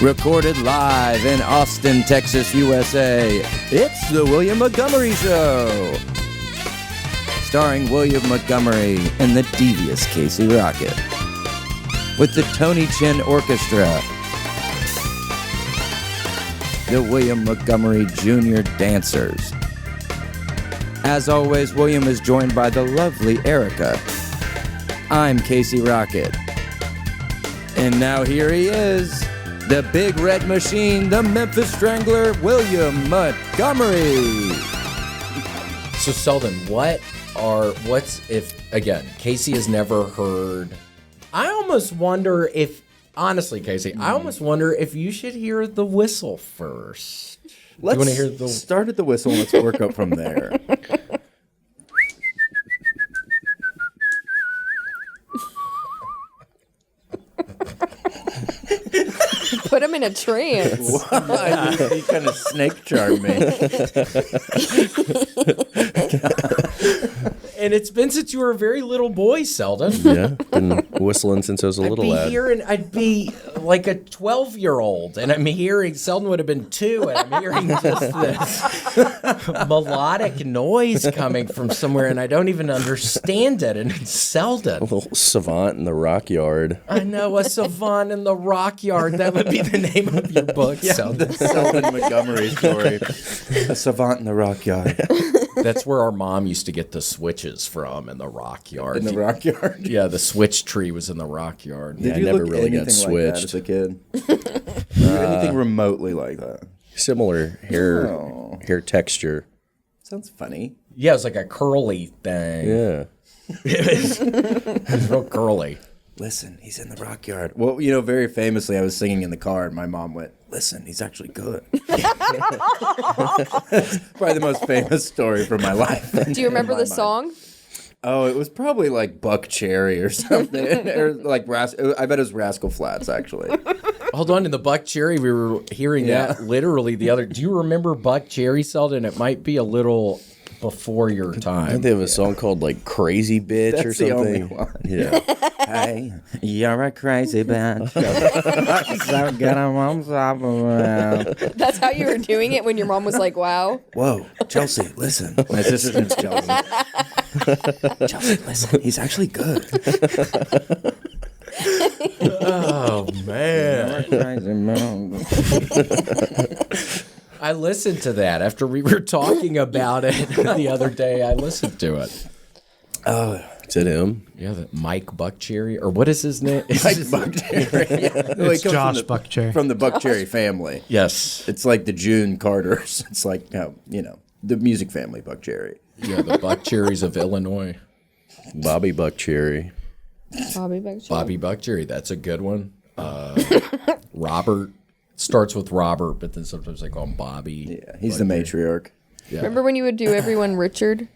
Recorded live in Austin, Texas, USA, it's the William Montgomery Show. Starring William Montgomery and the devious Casey Rocket. With the Tony Chin Orchestra. The William Montgomery Jr. Dancers. As always, William is joined by the lovely Erica. I'm Casey Rocket. And now here he is. The Big Red Machine, the Memphis Strangler, William Montgomery. So Selden, again, Casey has never heard. I almost wonder if, honestly, Casey, I almost wonder if you should hear the whistle first. Let's start at the whistle and let's work up from there. Put him in a trance. He kind of snake charmed me. And it's been since you were a very little boy, Selden. Yeah, been whistling since I was a little lad. I'd be like a 12-year-old, and I'm hearing, Selden would have been 2, and I'm hearing just this melodic noise coming from somewhere, and I don't even understand it, and it's Selden. A little savant in the rock yard. I know, a savant in the rock yard. That would be the name of your book, Selden. The Selden Montgomery story. A savant in the rock yard. That's where our mom used to get the switches from, in the rock yard. In the rock yard? Yeah, the switch tree was in the rock yard. Did I you never look really got anything switched. like that as a kid? Anything remotely like that? Similar hair texture. Sounds funny. Yeah, it was like a curly thing. Yeah. It was real curly. Listen, he's in the rock yard. Well, very famously, I was singing in the car, and my mom went, listen, he's actually good. Probably the most famous story from my life. Do you remember the song? Oh, it was probably like Buck Cherry or something. Or like I bet it was Rascal Flatts, actually. Hold on, in the Buck Cherry, we were hearing that literally the other. Do you remember Buck Cherry, Selden? It might be a little before your I time. think they have a song called like Crazy Bitch That's or something. the only one. Yeah. Hey, you're a crazy bitch. So good, I'm on top of it. That's how you were doing it when your mom was like, wow. Whoa, Chelsea, listen. My sister's name's Chelsea. Chelsea, listen, he's actually good. Oh, man. Crazy man. I listened to that after we were talking about it the other day. I listened to it. Oh, Is it him? Yeah, the Mike Buckcherry, or what is his name? Mike Buckcherry. Yeah. It's Josh Buckcherry. From the Buckcherry family. Yes. It's like the June Carters. It's like, the music family Buckcherry. Yeah, the Buckcherrys of Illinois. Bobby Buckcherry. Bobby Buckcherry, that's a good one. Robert. Starts with Robert, but then sometimes they call him Bobby. Yeah, he's the matriarch. Yeah. Remember when you would do everyone Richard?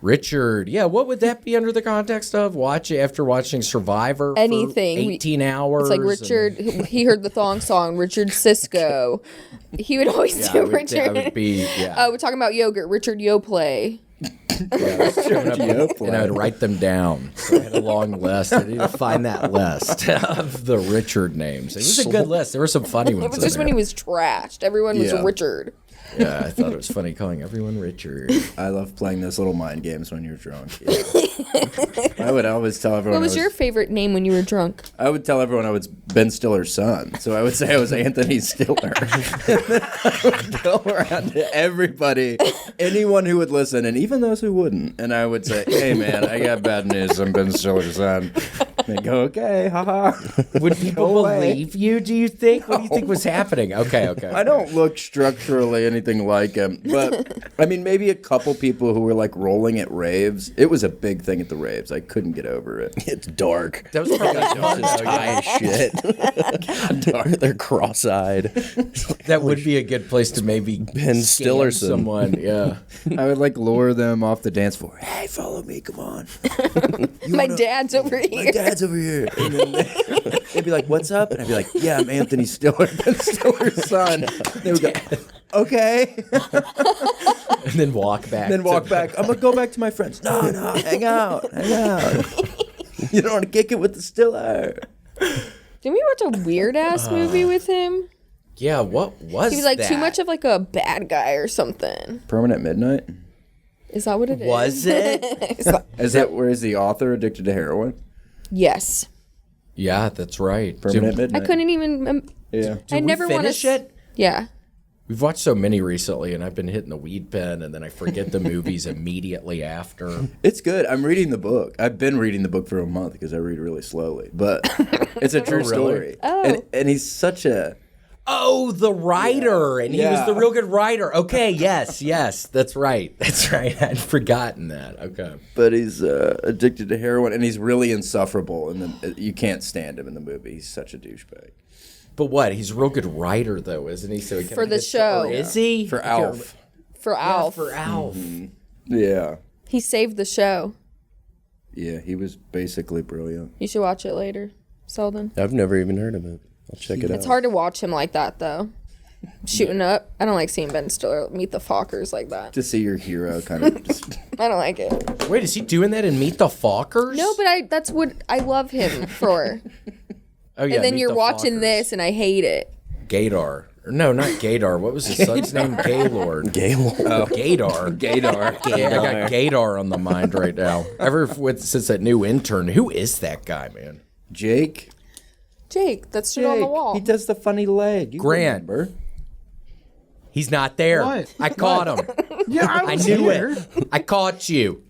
Richard, yeah, what would that be under the context of? After watching Survivor Anything. for 18 hours? It's like Richard, he heard the thong song, Richard Cisco. He would always do Richard. That would be, we're talking about yogurt, Richard Yoplait. And I would write them down. So I had a long list. I need to find that list of the Richard names. It was a good list. There were some funny ones. It was just when he was trashed. Everyone was Yeah. Richard. Yeah, I thought it was funny calling everyone Richard. I love playing those little mind games when you're drunk. Yeah. I would always tell everyone. What was your favorite name when you were drunk? I would tell everyone I was Ben Stiller's son. So I would say I was Anthony Stiller. And then I would go around to everybody, anyone who would listen, and even those who wouldn't. And I would say, hey, man, I got bad news. I'm Ben Stiller's son. And they go, okay, haha. Would people believe you, do you think? What do you think was happening? Okay. I don't look structurally anything like him. But, I mean, maybe a couple people who were, like, rolling at raves. It was a big thing at the raves. I couldn't get over it. It's dark. That was probably fun, Just though, high as shit. They're cross-eyed. That would be a good place to maybe Ben scam Stillerson. someone. Yeah. I would, like, lure them off the dance floor. Hey, follow me, come on. My dad's over here. My dad's over here. And then they'd be like, what's up? And I'd be like, yeah, I'm Anthony Stiller, Ben Stiller's son. They would go, okay. And then walk back. I'm going to go back to my friends. No, hang out. You don't want to kick it with the Stiller. Do you Didn't we watch a weird ass movie with him? Yeah, what was He was like that? too much of like a bad guy or something. Permanent Midnight? Is that what it is? Was it? Is that where is the author addicted to heroin? Yes. Yeah, that's right. Permanent Did, Midnight. I couldn't even. Yeah. I never want finish to. it? Yeah. We've watched so many recently, and I've been hitting the weed pen, and then I forget the movies immediately after. It's good. I'm reading the book. I've been reading the book for a month because I read really slowly. But it's a true story. Oh. And he's such a... Oh, the writer, and he was the real good writer. Okay, yes, that's right. That's right. I'd forgotten that. Okay. But he's addicted to heroin, and he's really insufferable. And then you can't stand him in the movie. He's such a douchebag. But what? He's a real good writer, though, isn't he? So he For the show. Or is he? For Alf. For Alf. For Alf. Yeah. He saved the show. Yeah, he was basically brilliant. You should watch it later, Selden. I've never even heard of it. I'll check it out. It's hard to watch him like that, though. Shooting up. I don't like seeing Ben Stiller meet the Fockers like that. To see your hero kind of just... I don't like it. Wait, is he doing that in Meet the Fockers? No, but that's what I love him for. Oh, yeah, And then Meet you're the watching Fockers. this, and I hate it. Gaydar. No, not Gaydar. What was his son's name? Gaylord. Gaylord. Gaydar. Gaydar. Yeah, I got Gaydar on the mind right now. Since that new intern, who is that guy, man? Jake. Jake, that stood on the wall. He does the funny leg. You Grant. remember. He's not there. What? I caught him. Yeah, I knew it. I caught you.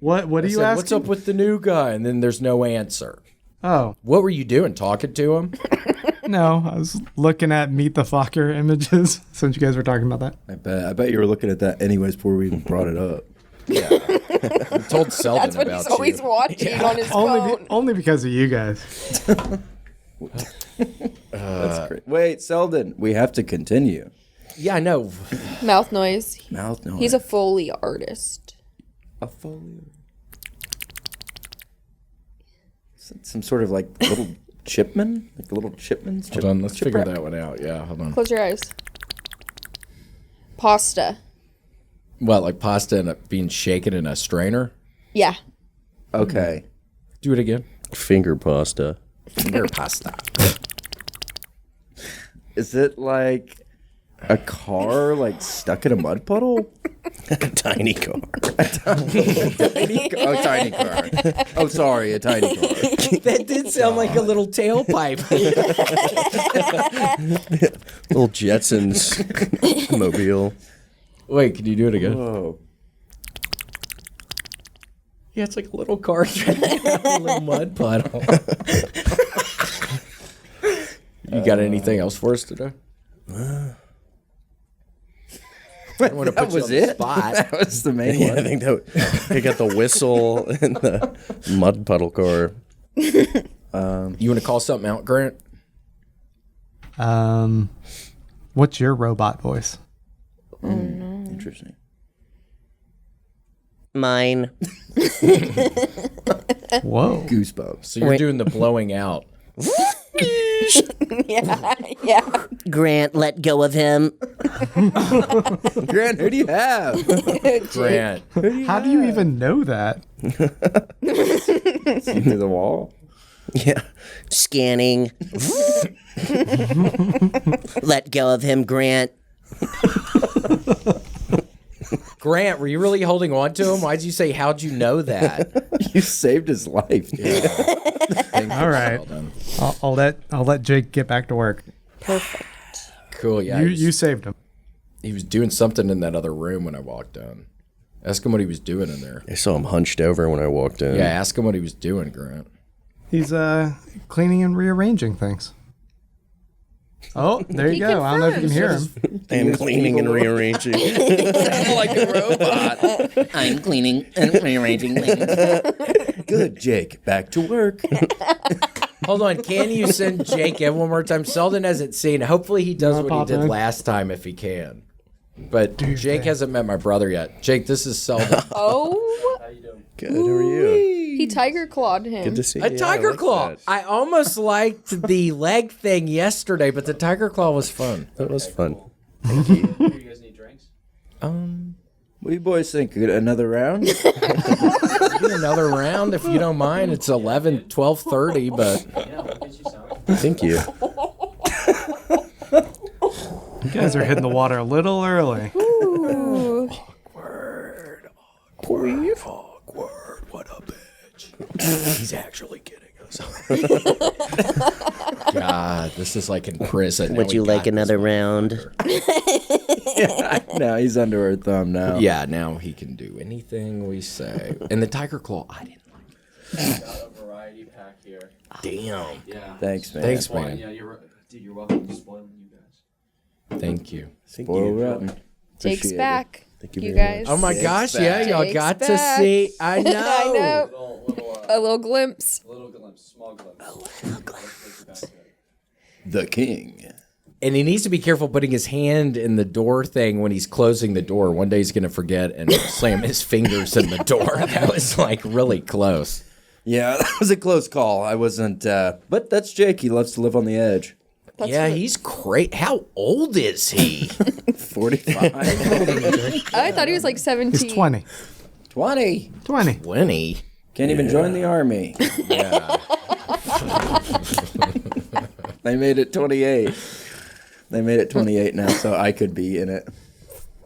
What are I you said, asking? what's up with the new guy? And then there's no answer. Oh, What were you doing? Talking to him? no. I was looking at Meet the Focker images since you guys were talking about that. I bet you were looking at that anyways before we even brought it up. I told Selden That's what about he's always you. watching on his phone. Only because of you guys. That's great. Wait, Selden, we have to continue. Yeah, I know. Mouth noise. Mouth noise. He's a Foley artist. a Foley. Is it some sort of like little chipman? Like little chipmans? Hold on, let's figure that one out. Yeah, hold on. Close your eyes. Pasta. What, like pasta and being shaken in a strainer? Yeah. Okay. Do it again. Finger pasta. Finger pasta. Is it like a car like stuck in a mud puddle? A tiny car. Tiny car. Oh, sorry, a tiny car. That did sound like a little tailpipe. Little Jetsons mobile. Wait, can you do it again? Whoa. Yeah, it's like a little car trying to get out of a little mud puddle. You got anything else for us today? I don't want to That put you was on the it? spot. That was the main Yeah, I one. think that they got the whistle and the mud puddle car. You want to call something out, Grant? What's your robot voice? Interesting. Mine. Whoa. Goosebumps. So you're doing the blowing out. Yeah. Grant, let go of him. Grant, who do you have? Grant. How do you even know that? See through the wall? Yeah. Scanning. Let go of him, Grant. Grant, were you really holding on to him? Why'd you say, how'd you know that? You saved his life. All right. I'll let Jake get back to work. Cool, yeah. You saved him. He was doing something in that other room when I walked in. Ask him what he was doing in there. I saw him hunched over when I walked in. Yeah, ask him what he was doing, Grant. He's cleaning and rearranging things. Oh, there you go. I don't know if you can hear him. And cleaning and rearranging. Like a robot. I'm cleaning and rearranging things. Good, Jake. Back to work. Hold on, can you send Jake in one more time? Selden hasn't seen. Hopefully he does what he pop did in? last time if he can. But Jake hasn't met my brother yet. Jake, this is Selden. Oh, Good. How are you? he tiger clawed him. Good to see you. A tiger I like claw. that. I almost liked the leg thing yesterday, but the tiger claw was fun. That was fun. What do you boys think? Another round? Another round if you don't mind. It's 12:30, but Thank you. You guys are hitting the water a little early. Ooh. Awkward. What a bitch. He's actually kidding us. God, this is like in prison. Would you like another round? Now he's under our thumb now. Yeah, now he can do anything we say. And the tiger claw, I didn't like it. Got a variety pack here. Damn. Yeah. Thanks, man. Thanks, man. Yeah, you're welcome. Spoiling you guys. Thank you. Spoil rotten. Jake's Appreciate it. back. Thank you You very guys. Oh my gosh, yeah, y'all Jake's got to back. see. I know. I know. A little glimpse. Little glimpse, small glimpse. The king. And he needs to be careful putting his hand in the door thing when he's closing the door. One day he's going to forget and slam his fingers in the door. That was like really close. Yeah, that was a close call. I wasn't, but that's Jake. He loves to live on the edge. That's yeah, what- he's great. How old is he? 45. I thought he was like 17. He's 20. 20. 20. 20. Can't even join the army. Yeah. They made it 28. They made it 28 now, so I could be in it.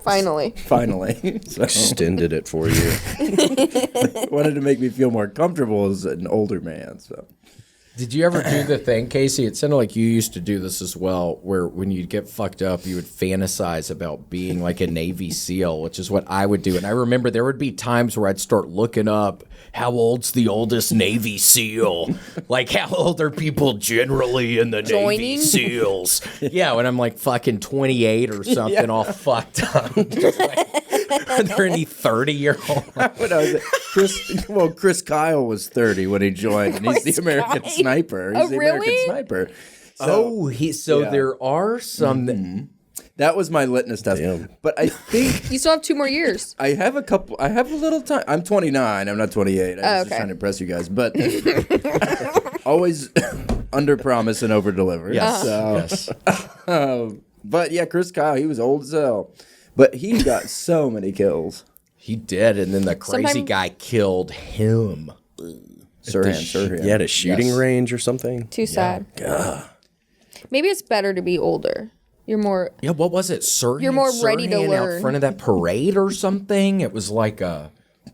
Finally. Finally. So extended it for you. wanted to make me feel more comfortable as an older man. So Did you ever do the thing, Casey? It sounded like you used to do this as well, where when you'd get fucked up, you would fantasize about being like a Navy SEAL, which is what I would do. And I remember there would be times where I'd start looking up how old's the oldest Navy SEAL? Like, how old are people generally in the Navy Joining? SEALs? Yeah, when I'm like fucking 28 or something, all fucked up. Just like, are there any 30-year-olds? when I was Chris Kyle was 30 when he joined, and he's the American sniper. He's Oh, the really? American sniper. So there are some. That was my litmus test. Damn. But I think You still have 2 more years. I have a little time. I'm 29. I'm not 28. I'm just okay. trying to impress you guys. But always under promise and over deliver. Yes. So, Yes. but yeah, Chris Kyle, he was old as hell. But he got so many kills. He did, and then the crazy Sometime- guy killed him. Sirhan. You had a shooting Yes. range or something? Too sad. Maybe it's better to be older. You're more. Yeah, what was it? Sirhan, You're more ready to Sirhan learn. out front of that parade or something. It was like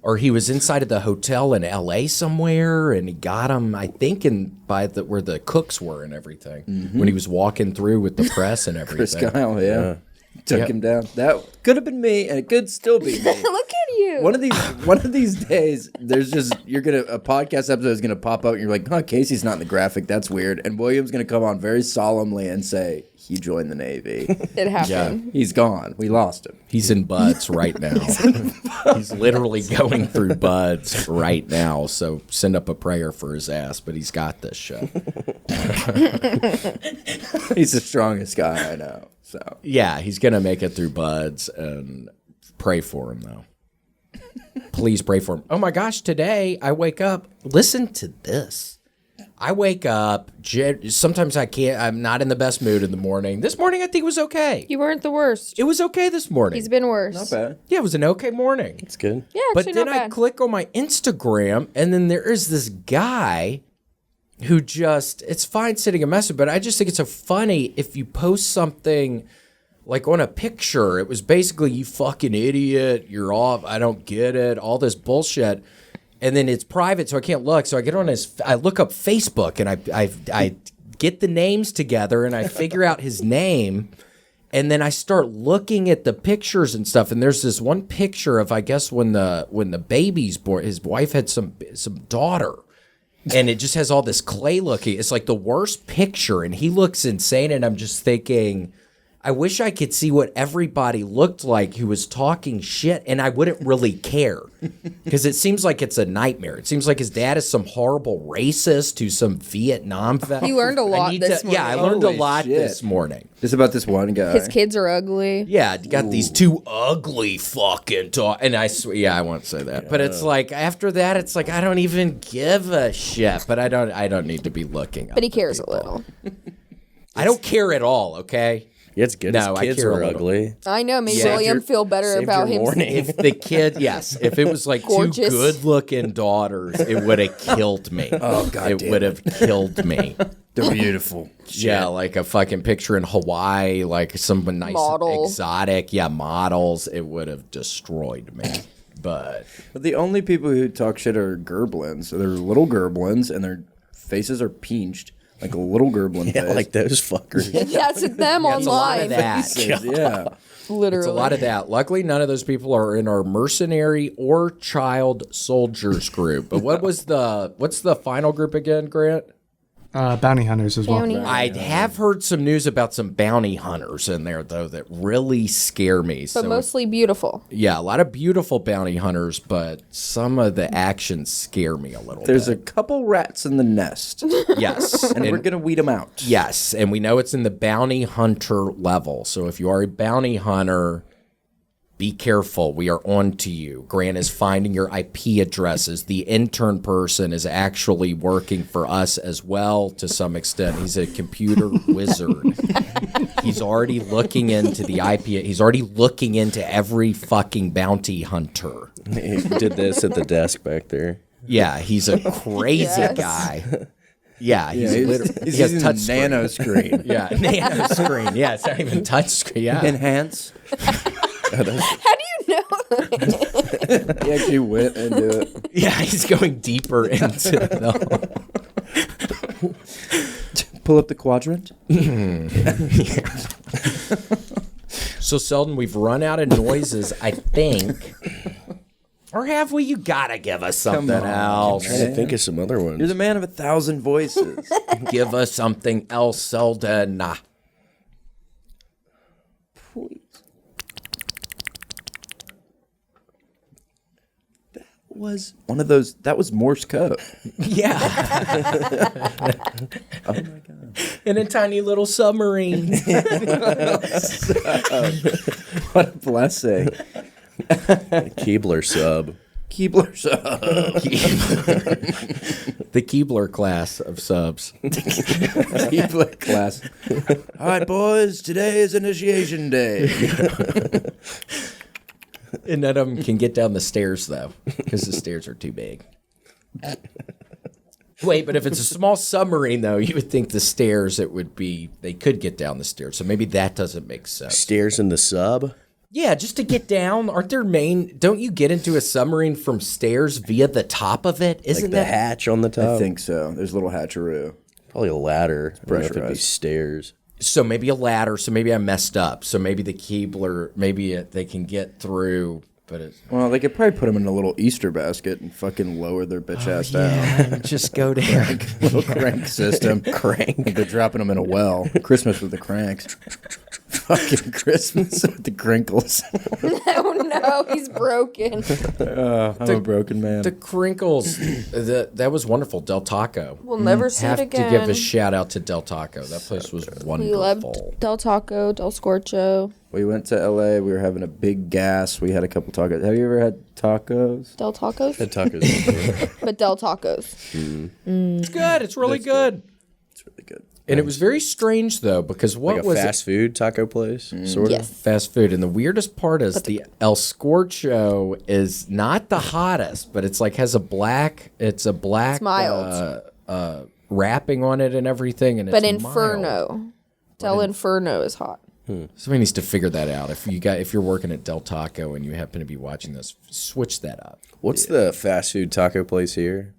or he was inside of the hotel in L.A. somewhere, and he got him, I think, where the cooks were and everything. When he was walking through with the press and everything. Chris Kyle, yeah. Took Yep. him down. That could have been me, and it could still be me. Look at you. One of these days, there's just a podcast episode is gonna pop out, and you're like, huh, Casey's not in the graphic. That's weird. And William's gonna come on very solemnly and say he joined the Navy. It happened. He's gone. We lost him. He's in buds right now. He's literally going through buds right now. So send up a prayer for his ass, but he's got this shit. He's the strongest guy I know. So Yeah, he's going to make it through buds, and pray for him, though. Please pray for him. Oh my gosh, today I wake up. Listen to this. I wake up. Sometimes I can't. I'm not in the best mood in the morning. This morning I think was okay. You weren't the worst. It was okay this morning. He's been worse. not bad. Yeah, it was an okay morning. It's good. Yeah, But actually then not I bad. click on my Instagram, and then there is this guy who it's fine sending a message, but I just think it's so funny if you post something like on a picture. It was basically, you fucking idiot, you're off, I don't get it, all this bullshit. And then it's private, so I can't look. So I get on I look up Facebook, and I get the names together, and I figure out his name. And then I start looking at the pictures and stuff, and there's this one picture of, I guess, when the baby's born, his wife had some daughter, and it just has all this clay looking. It's like the worst picture, and he looks insane, and I'm just thinking, I wish I could see what everybody looked like who was talking shit, and I wouldn't really care, because it seems like it's a nightmare. It seems like his dad is some horrible racist who's some Vietnam vet. He learned a lot this morning. Yeah, I learned a Holy lot shit. this morning. Just about this one guy. His kids are ugly. Yeah, you got these two ugly fucking and I swear, yeah, I won't say that. But it's like, after that, it's like, I don't even give a shit. But I don't need to be looking. But he cares a little. I don't care at all, okay? Yeah, it's good. No, His I kids care a were little. ugly. I know. Made Yeah. William feel better Saved about your him. morning. If the kid, yes, if it was like Gorgeous. two good-looking daughters, it would have killed me. Oh, God it damn would have killed me. They're beautiful. Yeah, like a fucking picture in Hawaii, like some nice Model. exotic, models. It would have destroyed me. But But the only people who talk shit are gerblins. So they're little gerblins, and their faces are pinched like a little gerblin Yeah, face. like those fuckers. That's them it's a lot of online. that. Faces, yeah. Literally. It's a lot of that. Luckily, none of those people are in our mercenary or child soldiers group. But what's the final group again, Grant? Bounty hunters as well. Bounty I have heard some news about some bounty hunters in there, though, that really scare me. But mostly beautiful. yeah, a lot of beautiful bounty hunters, but some of the actions scare me a little There's a bit. couple rats in the nest, Yes. and we're going to weed them out. Yes, and we know it's in the bounty hunter level. So if you are a bounty hunter, be careful. We are on to you. Grant is finding your IP addresses. The intern person is actually working for us as well to some extent. He's a computer wizard. He's already looking into the IP. He's already looking into every fucking bounty hunter. He did this at the desk back there. Yeah, he's a crazy Yes. guy. Yeah, He's he has using touch a screen. nano screen. Yeah, nano screen. Yeah, it's not even touch screen. Yeah. Enhance. How do you know? He actually went into it. Yeah, he's going deeper into the. Pull up the quadrant. So, Selden, we've run out of noises, I think. Or have we? You gotta give us something else. Trying to think of some other ones. You're the man of 1,000 voices. Give us something else, Selden. Was one of those. That was Morse code. Yeah. Oh my god! In a tiny little submarine. What a blessing. Keebler sub. Keebler sub. The Keebler class of subs. Keebler class. All right, boys. Today is initiation day. And none of them can get down the stairs, though, because the stairs are too big. Wait, but if it's a small submarine, though, you would think the stairs, they could get down the stairs. So maybe that doesn't make sense. Stairs in the sub. Yeah, just to get down. Don't you get into a submarine from stairs via the top of it? Isn't Like the that? hatch on the top. I think so. There's a little hatcheroo. Probably a ladder. I don't know if it'd be pressurized. stairs. So maybe a ladder. So maybe I messed up. So maybe the Keebler, they can get through, but it's. Well, they could probably put them in a little Easter basket and fucking lower their bitch ass down. Yeah, just go down. Little crank system. Crank. Like they're dropping them in a well. Christmas with the cranks. Fucking Christmas with the crinkles. Oh no, he's broken. I'm a broken man. The crinkles, that was wonderful. Del Taco. We'll never see Have it again. to give a shout out to Del Taco. That place was wonderful. We loved Del Taco, Del Scorcho, We went to LA. We were having a big gas. We had a couple tacos. Have you ever had tacos? Del Tacos, Had tacos before. but Del Tacos. It's good. It's really good. It's really good. And it was very strange though, because what Like a was fast food taco place, sort of. Yes. fast food? And the weirdest part is the El Scorcho is not the hottest, but it's like has a black. It's a black It's mild. wrapping on it and everything, and But it's mild. Inferno, Del Inferno is hot. Somebody needs to figure that out. If you're working at Del Taco and you happen to be watching this, switch that up. What's the fast food taco place here?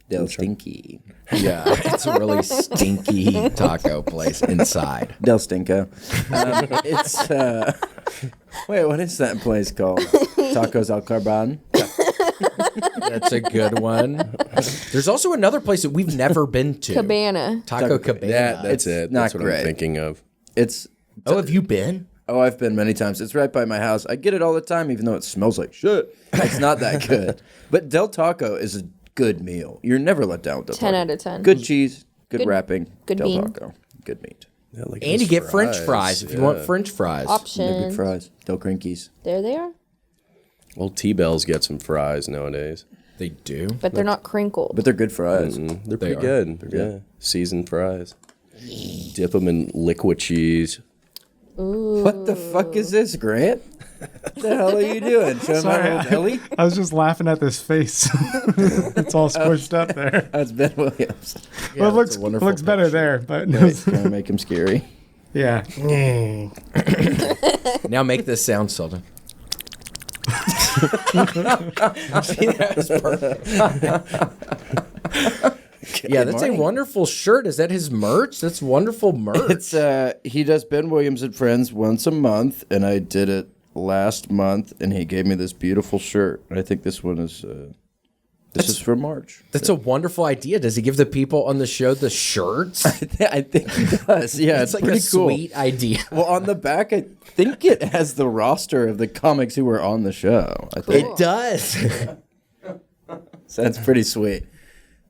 Del Stinky. Yeah, it's a really stinky taco place inside. Del Stinko. It's, wait, what is that place called? Tacos al Carbon? That's a good one. There's also another place that we've never been to. Cabana. Taco Cabana. That's it. not That's what great. I'm thinking of. It's, Oh, have you been? oh, I've been many times. It's right by my house. I get it all the time, even though it smells like shit. It's not that good. But Del Taco is a good meal. You're never let down with Del 10 Taco. out of 10. Good cheese, good Good- wrapping, good Del bean. Taco, good meat. Yeah, like And those you get French fries if you want yeah. French fries. They're Option. good fries. Del Crinkies. There they are. Well, T-Bells get some fries nowadays. They do. But they're not crinkled. But they're good fries. They're pretty are. good. Yeah, seasoned fries. Dip them in liquid cheese. What the fuck is this, Grant? What the hell are you doing? Showing my little belly? I was just laughing at this face. It's all squished up there. That's Ben Williams. Well, it looks better there, but Wait, trying to make him scary. yeah. Now make this sound, Selden. See, that was perfect. Yeah, that's a wonderful shirt. Is that his merch? That's wonderful merch. It's he does Ben Williams and Friends once a month, and I did it last month, and he gave me this beautiful shirt. I think this one is this is for March. That's a wonderful idea. Does he give the people on the show the shirts? I think he does. Yeah, It's like pretty a cool. sweet idea. Well, on the back, I think it has the roster of the comics who were on the show. I think It does. so that's pretty sweet.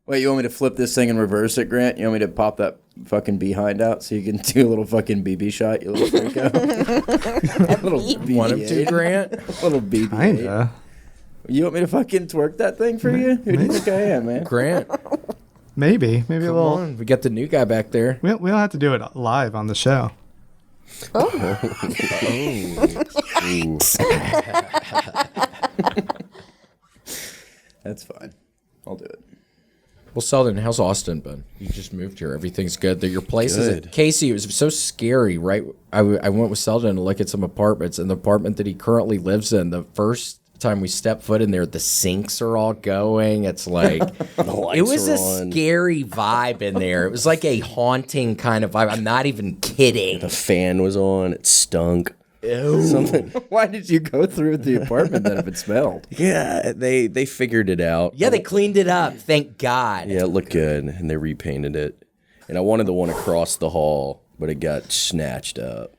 Wait, you want me to flip this thing and reverse it, Grant? You want me to pop that fucking behind out so you can do a little fucking BB shot, you little freako? A little BB-8. Want him to, Grant? A little BB-8. Kinda. You want me to fucking twerk that thing for you? Who do you think I am, man? Grant, Maybe a come little. on. We got the new guy back there. We don't have to do it live on the show. That's fine. I'll do it. Well, Selden, how's Austin been? You just moved here. Everything's good. Your place is Good. at Casey. It was so scary, right? I went with Selden to look at some apartments, and the apartment that he currently lives in, the first time we stepped foot in there, the sinks are all going. It's like it was a scary vibe in there. It was like a haunting kind of vibe. I'm not even kidding. The fan was on. It stunk. Something. Why did you go through the apartment then if it smelled? Yeah, they figured it out. Yeah, they cleaned it up. Thank God. Yeah, it looked good, and they repainted it. And I wanted the one across the hall, but it got snatched up.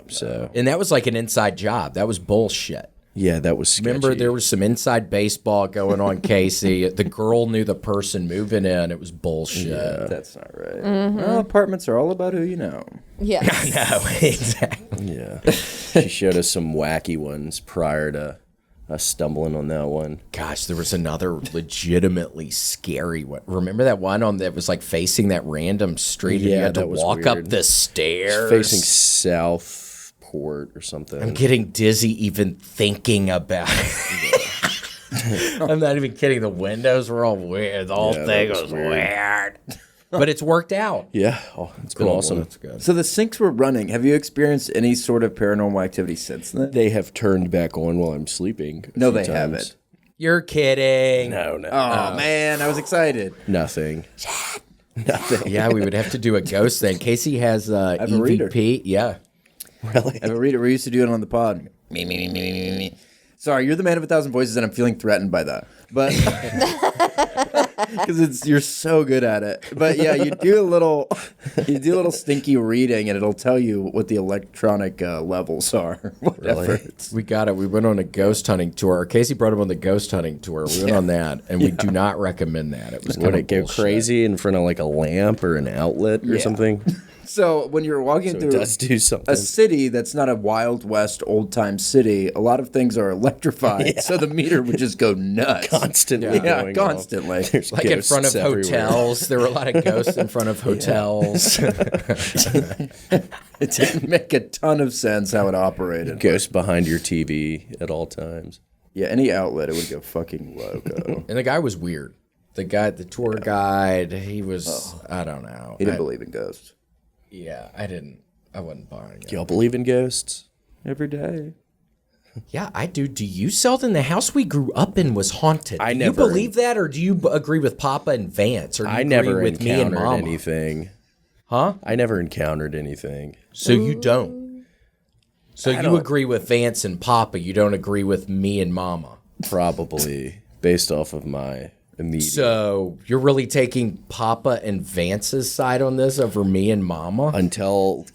So And that was like an inside job. That was bullshit. yeah, that was sketchy. Remember, there was some inside baseball going on, Casey. The girl knew the person moving in. It was bullshit. That's not right. Well, apartments are all about who you know. Yes. No, exactly. Yeah, she showed us some wacky ones prior to us stumbling on that one. Gosh, there was another legitimately scary one. Remember that one on that was like facing that random street? And you Yeah, had to that was walk up weird. the stairs. Facing Southport or something. I'm getting dizzy even thinking about it. I'm not even kidding. The windows were all weird. The whole Yeah, thing that was was weird. But it's worked out. Yeah, it's been awesome. That's good. So the sinks were running. Have you experienced any sort of paranormal activity since then? They have turned back on while I'm sleeping. a No, few they times. haven't. You're kidding. No, Oh, man, I was excited. nothing. Nothing. Yeah, we would have to do a ghost thing. Casey has have a reader. EVP. Yeah. Really? I have a reader. We used to do it on the pod. Me. Sorry, you're the man of 1,000 voices, and I'm feeling threatened by that. But because you're so good at it. But yeah, you do a little stinky reading, and it'll tell you what the electronic levels are. Whatever. Really? We got it. We went on a ghost hunting tour. Casey brought him on the ghost hunting tour. We went on that, and we do not recommend that. It was kind Would of it go bullshit. crazy in front of like a lamp or an outlet or Yeah. something? So when you're walking So it through does do something. a city that's not a Wild West old time city, a lot of things are electrified. Yeah. So the meter would just go nuts. Constantly. Yeah, going off. constantly. There's Like in front of ghosts everywhere. hotels. There were a lot of ghosts in front of hotels. It didn't make a ton of sense how it operated. Ghosts behind your TV at all times. Yeah, any outlet, it would go fucking loco. And the guy was weird. The tour guide, he was, I don't know. He didn't believe in ghosts. Yeah, I wasn't buying it. Do y'all believe in ghosts? Every day. Yeah, I do. Do you, Selden? The house we grew up in was haunted. I do never- you believe that, or do you agree with Papa and Vance, or do you I agree never with me and encountered Mama? anything. Huh? I never encountered anything. So you don't. So you don't- agree with Vance and Papa. You don't agree with me and Mama. Probably based off of my immediate. So you're really taking Papa and Vance's side on this over me and Mama? until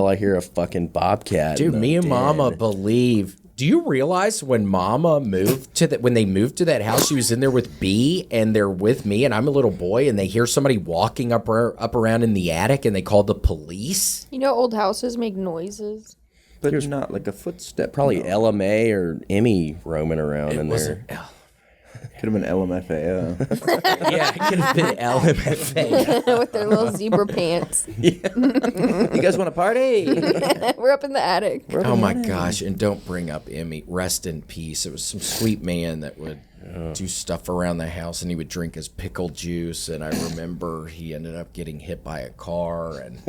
I hear a fucking bobcat. Dude, in the me and den. Mama believe. Do you realize when Mama moved to that, when they moved to that house, she was in there with B, and they're with me, and I'm a little boy, and they hear somebody walking up around in the attic, and they call the police? You know, old houses make noises. But not like a footstep. Probably no. LMA or Emmy roaming around in there. Could have been LMFAO. Yeah, it could have been LMFA. With their little zebra pants. You guys want to party? We're up in the attic. Oh my gosh, and don't bring up Emmy. Rest in peace. It was some sweet man that would do stuff around the house, and he would drink his pickle juice. And I remember he ended up getting hit by a car and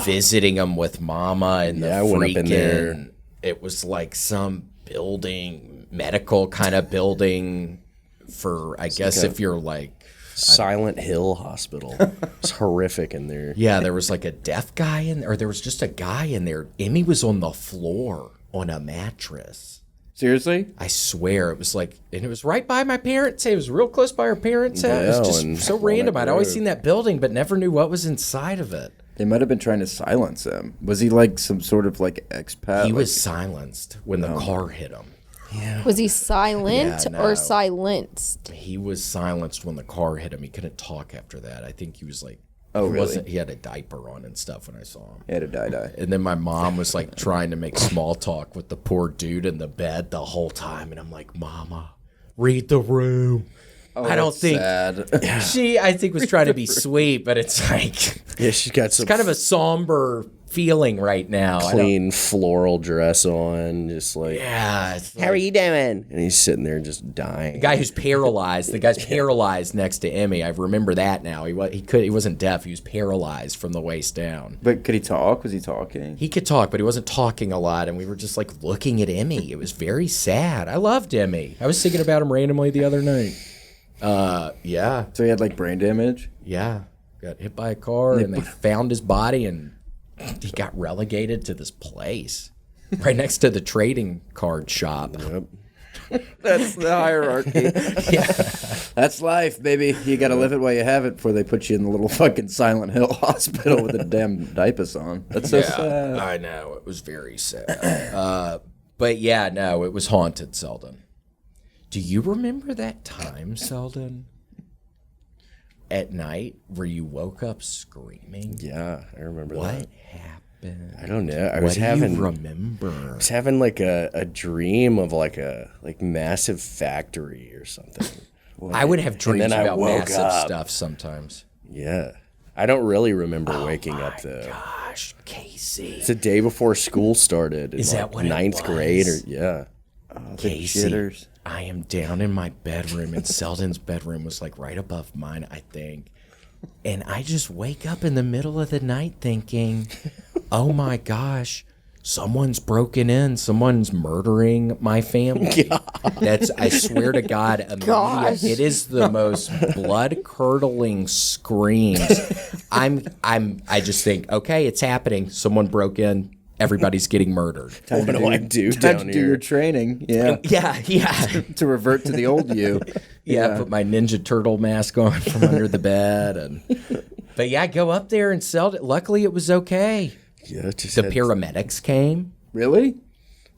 visiting him with Mama and I went up in there. freaking. It was like some building, medical kind of building for, I guess, like if you're like. Silent Hill Hospital. It's horrific in there. Yeah, there was like a deaf guy in there, or there was just a guy in there. Emmy was on the floor on a mattress. Seriously? I swear it was like, and it was right by my parents' house. It was real close by our parents' house. It was and just so on random. that I'd always road. seen that building, but never knew what was inside of it. They might have been trying to silence him. Was he like some sort of like expat? He like- was silenced when the car hit him. Was he silent Yeah, no. or silenced? He was silenced when the car hit him. He couldn't talk after that. I think he was like, Oh, really? He had a diaper on and stuff when I saw him. He had a die. And then my mom was like trying to make small talk with the poor dude in the bed the whole time. And I'm like, Mama, read the room. I don't think Sad. she, I think, was trying to be sweet, but it's like, Yeah, she's got some it's kind of a somber feeling right now. clean floral dress on, just like, Yeah. It's How are you doing? and he's sitting there just dying. the guy who's paralyzed. The guy's paralyzed next to Emmy. I remember that now. He wasn't deaf. He was paralyzed from the waist down. But could he talk? Was he talking? He could talk, but he wasn't talking a lot, and we were just like looking at Emmy. It was very sad. I loved Emmy. I was thinking about him randomly the other night. Yeah, So he had like brain damage? yeah. Got hit by a car, and they found his body, and he got relegated to this place right next to the trading card shop. That's the hierarchy. Yeah. That's life, baby. You gotta live it while you have it before they put you in the little fucking Silent Hill hospital with a damn diapers on. That's so sad. I know. It was very sad. But yeah, no, it was haunted, Selden. Do you remember that time, Selden, at night where you woke up screaming? Yeah, I remember What that. happened? I don't know. I What was do having you remember? I was having like a dream of like a massive factory or something. I would have dreams then I about woke massive up. stuff sometimes. Yeah. I don't really remember waking up though. Gosh, Casey. It's the day before school started. In Is that like what it ninth grade or was? yeah. Casey, jitters. I am down in my bedroom, and Selden's bedroom was like right above mine, I think. And I just wake up in the middle of the night thinking, oh my gosh, someone's broken in, someone's murdering my family. That's, I swear to God, Gosh. it is the most blood curdling screams. I just think, okay, it's happening. Someone broke in. Everybody's getting murdered. What do I do Time down to do your here? training. Yeah. Yeah. To revert to the old you. Yeah, put my Ninja Turtle mask on from under the bed, but yeah, I go up there and sell it. Luckily, it was okay. Yeah, it just The had, paramedics came. Really?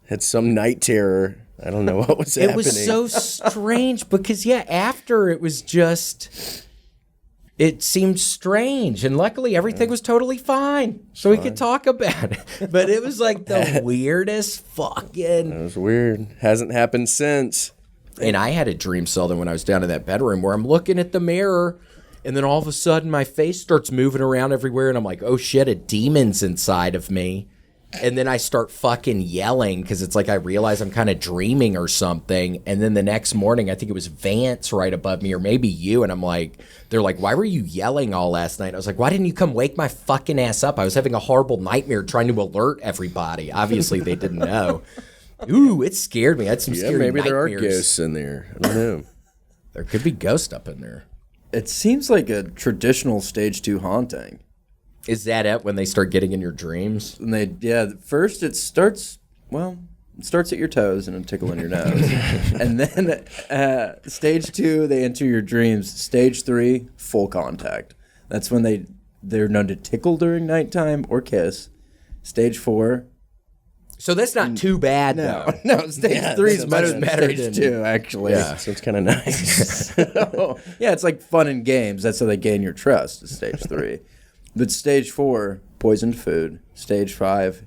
had some night terror. I don't know what was happening. It was so strange because after it was just. It seemed strange, and luckily everything was totally fine, so we could talk about it. But it was like the weirdest fucking. It was weird. Hasn't happened since. And I had a dream, Selden, when I was down in that bedroom where I'm looking at the mirror, and then all of a sudden my face starts moving around everywhere, and I'm like, oh shit, a demon's inside of me. And then I start fucking yelling because it's like I realize I'm kind of dreaming or something. And then the next morning, I think it was Vance right above me, or maybe you, and I'm like, they're like, why were you yelling all last night? I was like, why didn't you come wake my fucking ass up? I was having a horrible nightmare trying to alert everybody. Obviously, they didn't know. Ooh, it scared me. I had some Yeah, scary maybe there are nightmares. ghosts in there. I don't know. There could be ghosts up in there. It seems like a traditional stage 2 haunting. Is that it when they start getting in your dreams? And first it starts at your toes and a tickle in your nose. And then stage 2, they enter your dreams. Stage 3, full contact. That's when they're known to tickle during nighttime or kiss. Stage 4, So that's not too bad, though. no, stage 3 is that's much better better than- than stage 2, actually. Yeah. So it's kind of nice. Yeah, it's like fun and games. That's how they gain your trust, is stage 3. But stage 4, poisoned food. Stage 5,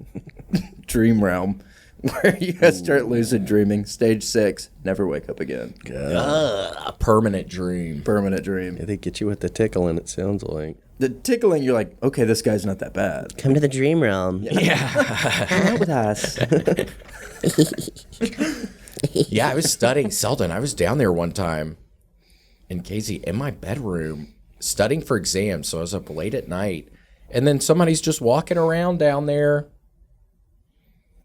dream realm, where you guys start lucid dreaming. Stage 6, never wake up again. A permanent dream. Permanent dream. Yeah, they get you with the tickling, it sounds like. The tickling, you're like, okay, this guy's not that bad. Come to the dream realm. Hang out with us. Yeah, I was studying Selden. I was down there one time in Casey in my bedroom studying for exams. So I was up late at night. And then somebody's just walking around down there.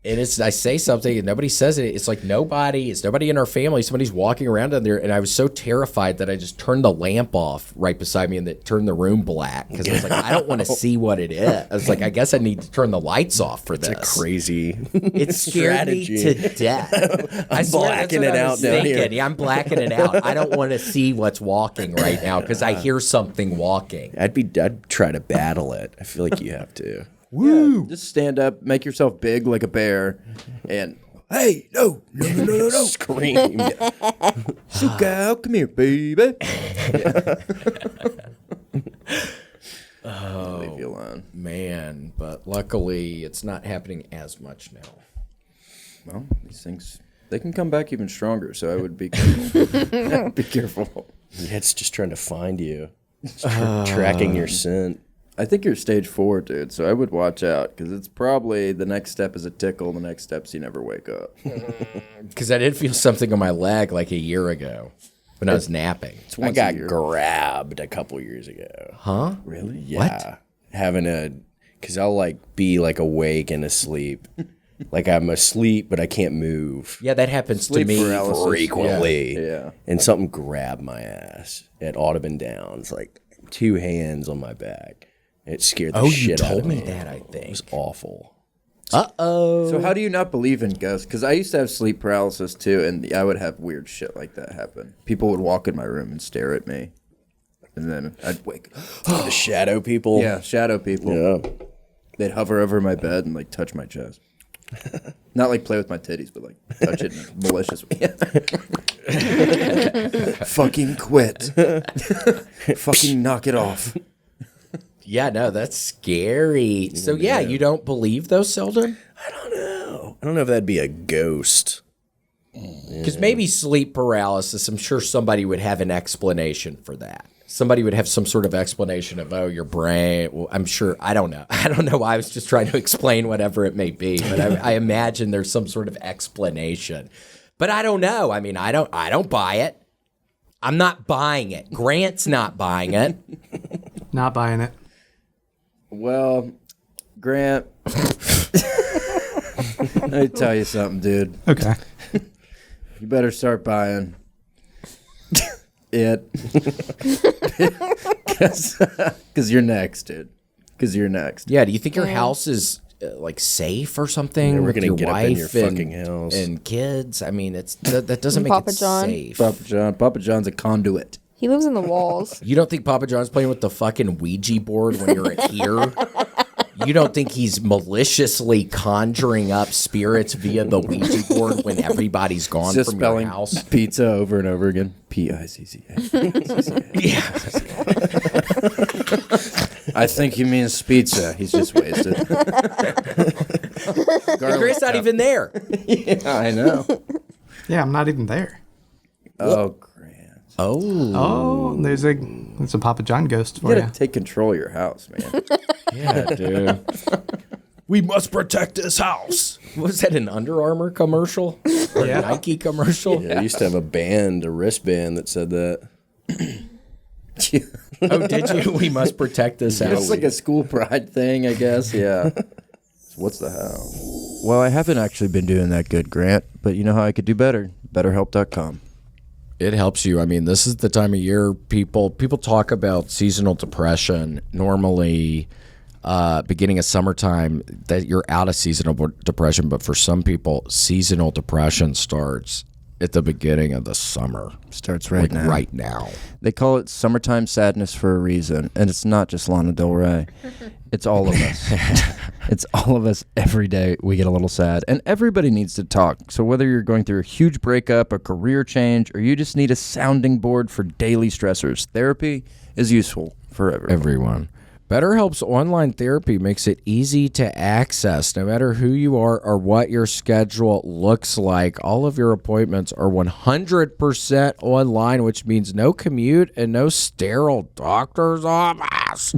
And I say something and nobody says it. It's like it's nobody in our family. Somebody's walking around down there. And I was so terrified that I just turned the lamp off right beside me and that turned the room black. Because I was like, I don't want to see what it is. I was like, I guess I need to turn the lights off for this. It's a crazy It scared me to death. I'm blacking it out down here. Yeah, I'm blacking it out. I don't want to see what's walking right now because I hear something walking. I'd try to battle it. I feel like you have to. Woo! Yeah, just stand up, make yourself big like a bear, and hey, no. Scream. Suka, come here, baby. Oh, leave you alone. Man, but luckily it's not happening as much now. Well, these things, they can come back even stronger, so I would be careful. Be careful. Yeah, it's just trying to find you. It's tracking your scent. I think you're stage 4, dude, so I would watch out, because it's probably the next step is a tickle, the next step's you never wake up. Because I did feel something on my leg like a year ago when I was napping. I got grabbed a couple years ago. Huh? Really? Yeah. Because I'll be awake and asleep. Like I'm asleep, but I can't move. Yeah, that happens Sleep to me paralysis. Frequently. Yeah. And something grabbed my ass at Audubon Downs, like 2 hands on my back. It scared the shit out of me. Oh, you told me that, I think. It was awful. Uh-oh. So how do you not believe in ghosts? Because I used to have sleep paralysis too, and I would have weird shit like that happen. People would walk in my room and stare at me, and then I'd wake up. The shadow people. Yeah, shadow people. Yeah. They'd hover over my bed and touch my chest. Not play with my titties, but touch it in a malicious way. Fucking quit. Fucking knock it off. Yeah, no, that's scary. So, yeah, you don't believe those, Selden? I don't know if that'd be a ghost. Because maybe sleep paralysis, I'm sure somebody would have an explanation for that. Somebody would have some sort of explanation of, your brain. Well, I'm sure. I don't know. I don't know. I was just trying to explain whatever it may be. But I imagine there's some sort of explanation. But I don't know. I mean, I don't buy it. I'm not buying it. Grant's not buying it. Not buying it. Well, Grant, let me tell you something, dude. Okay. You better start buying it. Because you're next, dude. Because you're next. Yeah, do you think your house is safe or something? Yeah, we're with gonna your get up wife in your fucking house. and kids? I mean, that doesn't make Papa it John? safe. Papa John's a conduit. He lives in the walls. You don't think Papa John's playing with the fucking Ouija board when you're here? You don't think he's maliciously conjuring up spirits via the Ouija board when everybody's gone Just from your spelling house? pizza over and over again. P-I-C-C-A. Yeah. I think he means pizza. He's just wasted. Grant's not even there. Yeah, I know. Yeah, I'm not even there. Oh, Grant. Oh, there's a Papa John ghost You for gotta you. take control of your house, man. Yeah, dude. We must protect this house. Was that an Under Armour commercial? Or a Nike commercial? Yeah, I used to have a wristband that said that. Oh, did you? We must protect this house. It's like a school pride thing, I guess. Yeah. What's the how? Well, I haven't actually been doing that good, Grant, but you know how I could do better? BetterHelp.com. It helps you. I mean, this is the time of year people talk about seasonal depression. Normally, beginning of summertime, that you're out of seasonal depression. But for some people, seasonal depression starts at the beginning of the summer. Starts right now. Right now. They call it summertime sadness for a reason, and it's not just Lana Del Rey. It's all of us. It's all of us every day. We get a little sad, and everybody needs to talk. So whether you're going through a huge breakup, a career change, or you just need a sounding board for daily stressors, therapy is useful for everyone. BetterHelp's online therapy makes it easy to access. No matter who you are or what your schedule looks like, all of your appointments are 100% online, which means no commute and no sterile doctor's office.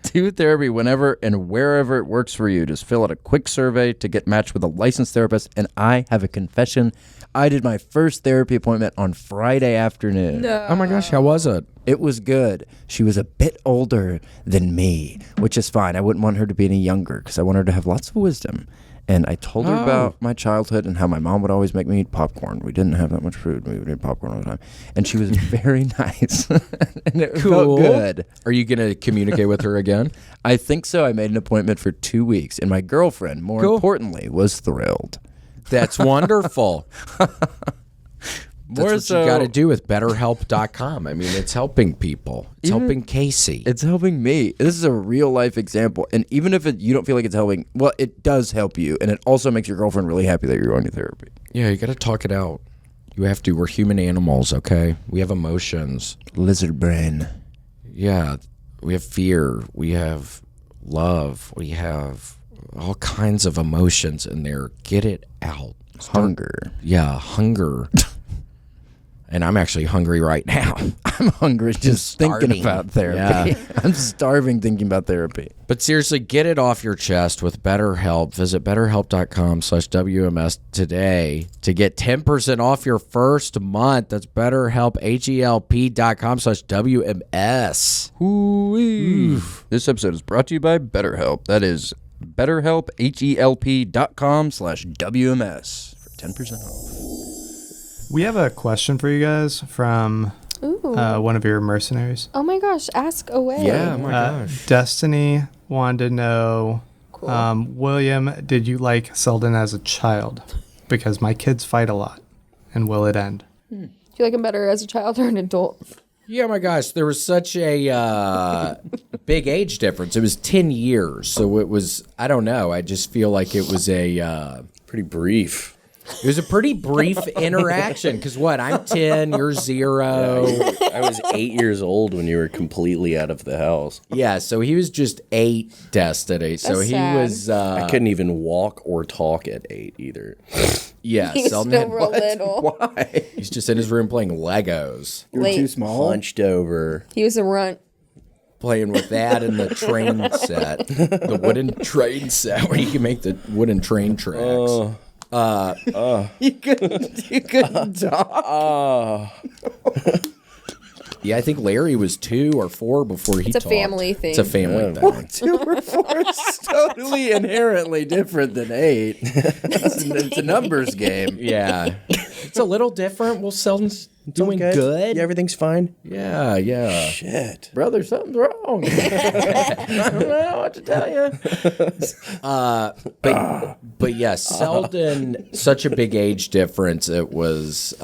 Do therapy whenever and wherever it works for you. Just fill out a quick survey to get matched with a licensed therapist. And I have a confession. I did my first therapy appointment on Friday afternoon. No. Oh my gosh, how was it? It was good. She was a bit older than me, which is fine. I wouldn't want her to be any younger because I want her to have lots of wisdom. And I told her about my childhood and how my mom would always make me eat popcorn. We didn't have that much food. We would eat popcorn all the time. And she was very nice. And it felt good. Are you going to communicate with her again? I think so. I made an appointment for 2 weeks. And my girlfriend, more importantly, was thrilled. That's wonderful. That's what you got to do with BetterHelp.com. I mean, it's helping people. It's helping Casey. It's helping me. This is a real life example. And even if you don't feel like it's helping, well, it does help you. And it also makes your girlfriend really happy that you're going to therapy. Yeah, you got to talk it out. You have to. We're human animals, okay? We have emotions. Lizard brain. Yeah, we have fear. We have love. We have all kinds of emotions in there. Get it out. Hunger. Yeah, hunger. And I'm actually hungry right now. I'm hungry just thinking about therapy. Yeah. I'm starving thinking about therapy. But seriously, get it off your chest with BetterHelp. Visit BetterHelp.com/WMS today to get 10% off your first month. That's BetterHelp, HELP.com/WMS. Ooh-wee. This episode is brought to you by BetterHelp. That is BetterHelp, HELP.com/WMS for 10% off. We have a question for you guys from one of your mercenaries. Oh my gosh, ask away. Yeah, my gosh. Destiny wanted to know, William, did you like Selden as a child? Because my kids fight a lot. And will it end? Do you like him better as a child or an adult? Yeah, my gosh, there was such a big age difference. It was 10 years, so it was, I don't know, I just feel like it was a... Pretty brief. It was a pretty brief interaction, because what, I'm 10, you're 0. I was 8 years old when you were completely out of the house. Yeah, so he was just 8, Destiny. So That's he sad. was... I couldn't even walk or talk at 8 either. Yeah, He's Selden still had- real little. Why? He's just in his room playing Legos, Late. Hunched over. He was a runt. playing with that and the train set, the wooden train set where you can make the wooden train tracks. You couldn't talk. Yeah, I think Larry was 2 or 4 before he It's a talked. family thing. It's a family thing. 2 or 4 is totally inherently different than 8. It's a numbers game. Yeah. It's a little different. Well, Selden's doing good. Yeah, everything's fine. Yeah, yeah. Shit. Brother, something's wrong. I don't know what to tell you. But yeah, Selden, such a big age difference. It was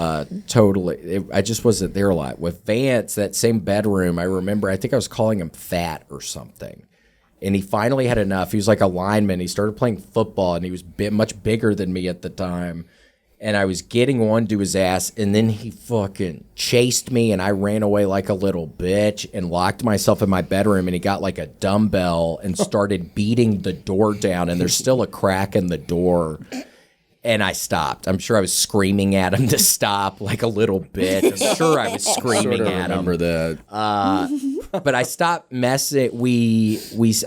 totally, I just wasn't there a lot. With Vance, that same bedroom, I remember, I think I was calling him fat or something. And he finally had enough. He was like a lineman. He started playing football, and he was much bigger than me at the time. And I was getting one to his ass, and then he fucking chased me, and I ran away like a little bitch and locked myself in my bedroom, and he got like a dumbbell and started beating the door down, and there's still a crack in the door. And I stopped. I'm sure I was screaming at him to stop like a little bitch. I'm sure I was screaming at him. Remember that. But I stopped messing.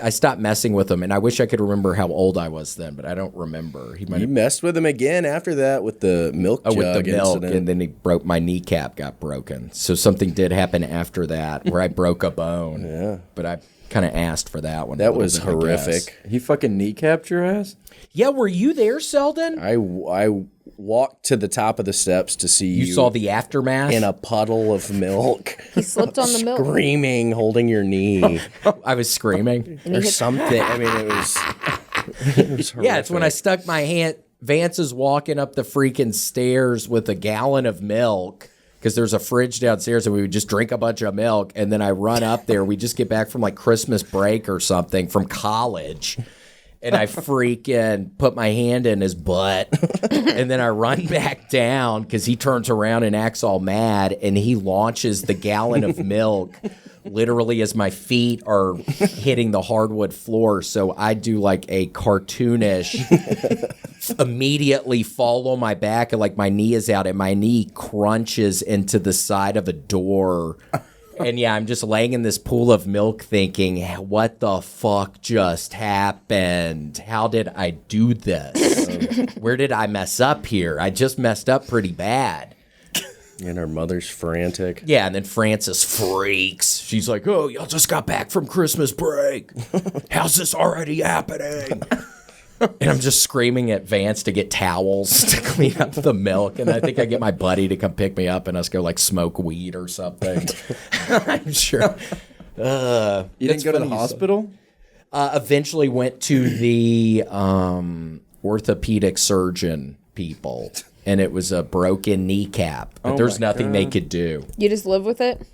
I stopped messing with him, and I wish I could remember how old I was then, but I don't remember. He might You have messed with him again after that with the milk jug with the milk, incident. and then he broke my kneecap. Got broken. So something did happen after that where I broke a bone. Yeah. But I kind of asked for that one. a That little was bit, I guess. horrific. He fucking kneecapped your ass? Yeah, were you there, Selden? I walked to the top of the steps to see You saw the aftermath. in a puddle of milk. He slipped on the milk. Screaming, holding your knee. I was screaming. or something. I mean, it was horrific. Yeah, it's when I stuck my hand. Vance is walking up the freaking stairs with a gallon of milk because there's a fridge downstairs, and we would just drink a bunch of milk. And then I run up there. We just get back from like Christmas break or something from college. and I freaking put my hand in his butt, and then I run back down because he turns around and acts all mad, and he launches the gallon of milk literally as my feet are hitting the hardwood floor. So I do like a cartoonish immediately fall on my back, and like my knee is out and my knee crunches into the side of a door. And yeah, I'm just laying in this pool of milk thinking, what the fuck just happened? How did I do this? Where did I mess up here? I just messed up pretty bad. And her mother's frantic. Yeah, and then Frances freaks. She's like, oh, y'all just got back from Christmas break. How's this already happening? And I'm just screaming at Vance to get towels to clean up the milk. And I think I get my buddy to come pick me up and us go like smoke weed or something. I'm sure. You didn't go to the hospital? Eventually went to the orthopedic surgeon people. And it was a broken kneecap. But there's nothing they could do. You just live with it?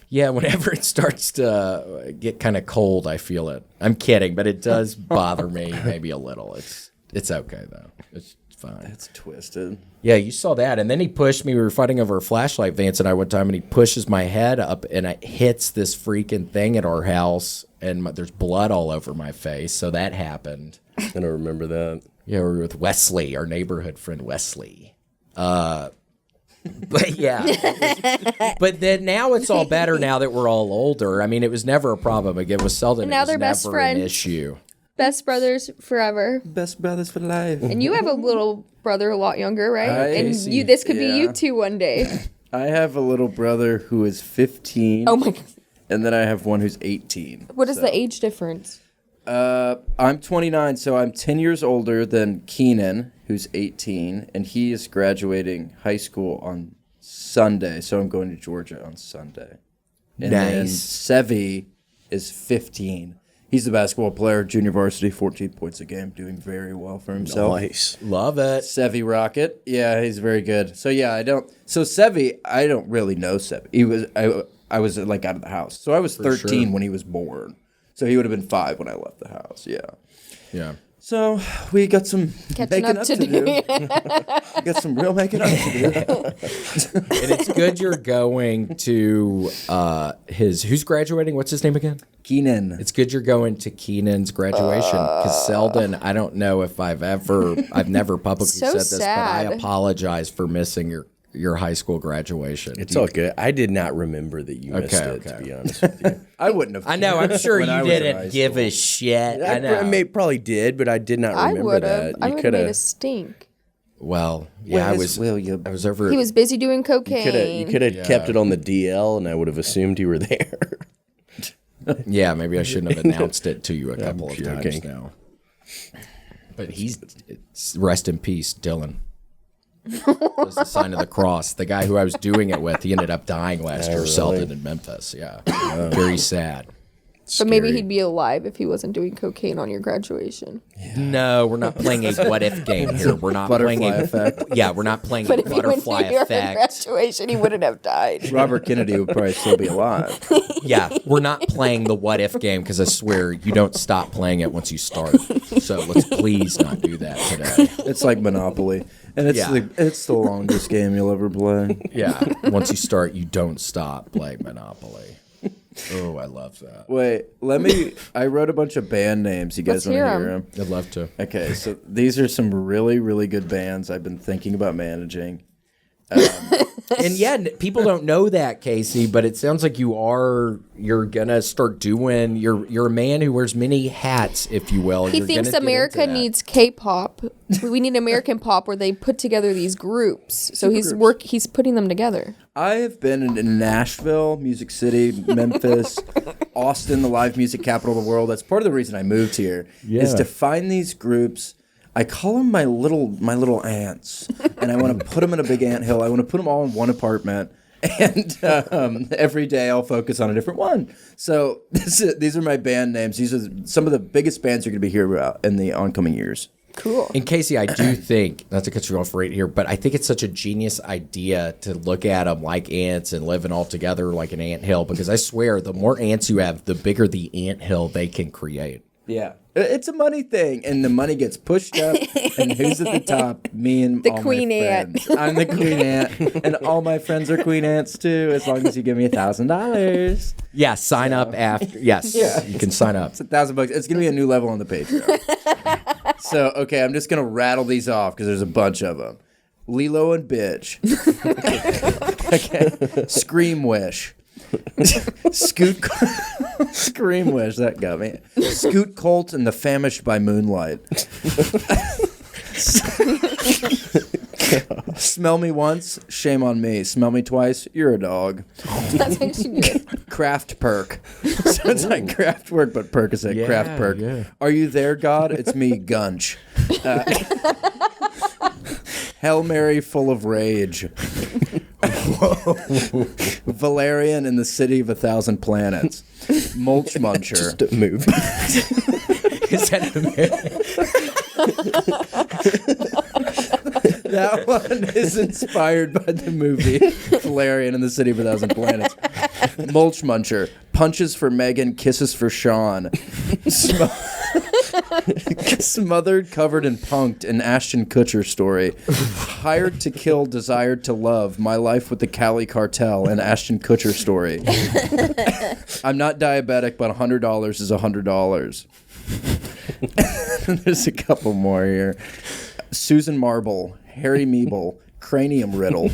Yeah, whenever it starts to get kind of cold, I feel it. I'm kidding, but it does bother me maybe a little. It's okay, though. It's fine. That's twisted. Yeah, you saw that. And then he pushed me. We were fighting over a flashlight, Vance and I, one time, and he pushes my head up, and it hits this freaking thing at our house, and there's blood all over my face. So that happened. I don't remember that. Yeah, we were with Wesley, our neighborhood friend Wesley. But yeah, but then now it's all better now that we're all older. I mean, it was never a problem. Again, with Selden, And now it was they're never best friends. an issue. Best brothers forever. Best brothers for life. And you have a little brother a lot younger, right? And Casey, this could be yeah. you two one day. I have a little brother who is 15. Oh my God. And then I have one who's 18. What is the age difference? I'm 29, so I'm 10 years older than Keenan, who's 18, and he is graduating high school on Sunday, so I'm going to Georgia on Sunday. And then Nice. Sevi is 15. He's the basketball player, junior varsity, 14 points a game, doing very well for himself. Nice. Love it. Sevi Rocket. Yeah, he's very good. So yeah, Sevi, I don't really know Sevi. I was like out of the house. So I was 13 when he was born. So he would have been 5 when I left the house. Yeah. Yeah. So we got some Catching making up to do. We got some real making up to do. And it's good you're going to who's graduating? What's his name again? Keenan. It's good you're going to Keenan's graduation because Selden, I don't know if I've never publicly So said this, but I sad. apologize for missing your high school graduation. It's all good. I did not remember that you missed it, to be honest with you. I wouldn't have. I know. I'm sure when you I was in high didn't give school. a shit. I know. Probably did, but I did not I remember would that. have. I would have made a stink. Well, yeah, I Where's was. William? I was over. He was busy doing cocaine. You could have kept it on the DL, and I would have assumed you were there. Yeah, maybe I shouldn't have announced it to you a couple of times joking. now. But rest in peace, Dylan. That was the sign of the cross. The guy who I was doing it with, he ended up dying last year, Selden in Memphis. Yeah, very sad. But maybe he'd be alive if he wasn't doing cocaine on your graduation. No, we're not playing a what if game here. We're not playing Butterfly a effect. Yeah, we're not playing But a if he went butterfly to your effect. graduation, he wouldn't have died. Robert Kennedy would probably still be alive. Yeah, we're not playing the what if game because I swear you don't stop playing it once you start. So let's please not do that today. It's like Monopoly, and it's the longest game you'll ever play. Yeah, once you start, you don't stop playing Monopoly. Oh, I love that. Wait, I wrote a bunch of band names. You guys Let's want to hear hear 'em. them? I'd love to. Okay, so these are some really, really good bands I've been thinking about managing. And yeah, people don't know that, Casey, but it sounds like you're gonna start doing. You're a man who wears many hats, if you will. He You're thinks gonna get America into that. needs K-pop. We need American pop where they put together these groups. So he's putting them together. I have been in Nashville, Music City, Memphis, Austin, the live music capital of the world. That's part of the reason I moved here is to find these groups. I call them my little ants, and I want to put them in a big anthill. I want to put them all in one apartment, and every day I'll focus on a different one. So these are my band names. These are some of the biggest bands you're going to be hearing about in the oncoming years. Cool. And Casey, I do think, not to cut you off right here, but I think it's such a genius idea to look at them like ants and living all together like an anthill, because I swear the more ants you have, the bigger the anthill they can create. Yeah. It's a money thing, and the money gets pushed up, and who's at the top? Me and The all queen my ant. friends. I'm the queen ant, and all my friends are queen ants too, as long as you give me $1,000. Yeah, sign up after. Yes, you can sign up. It's $1,000. It's going to be a new level on the Patreon. So, okay, I'm just going to rattle these off because there's a bunch of them. Lilo and Bitch. Okay. Scream Wish. Scoot Scream Wish, that got me. Scoot Colt and the Famished by Moonlight. Smell me once, shame on me. Smell me twice, you're a dog. That's actually good. Craft Perk. So it's like craft work, but Percocet. Craft Perk. yeah. Are you there, God? It's me, Gunch. Hail Mary full of rage. Valerian in the City of 1,000 Planets. Mulch Muncher. Just a movie. Is that That one is inspired by the movie Valerian in the City of 1,000 Planets. Mulch Muncher. Punches for Megan, kisses for Sean. Smothered, covered, and punked, an Ashton Kutcher story. Hired to kill, desired to love. My life with the Cali cartel, an Ashton Kutcher story. I'm not diabetic, but $100 is $100. There's a couple more here. Susan Marble, Harry Meeble, Cranium Riddle.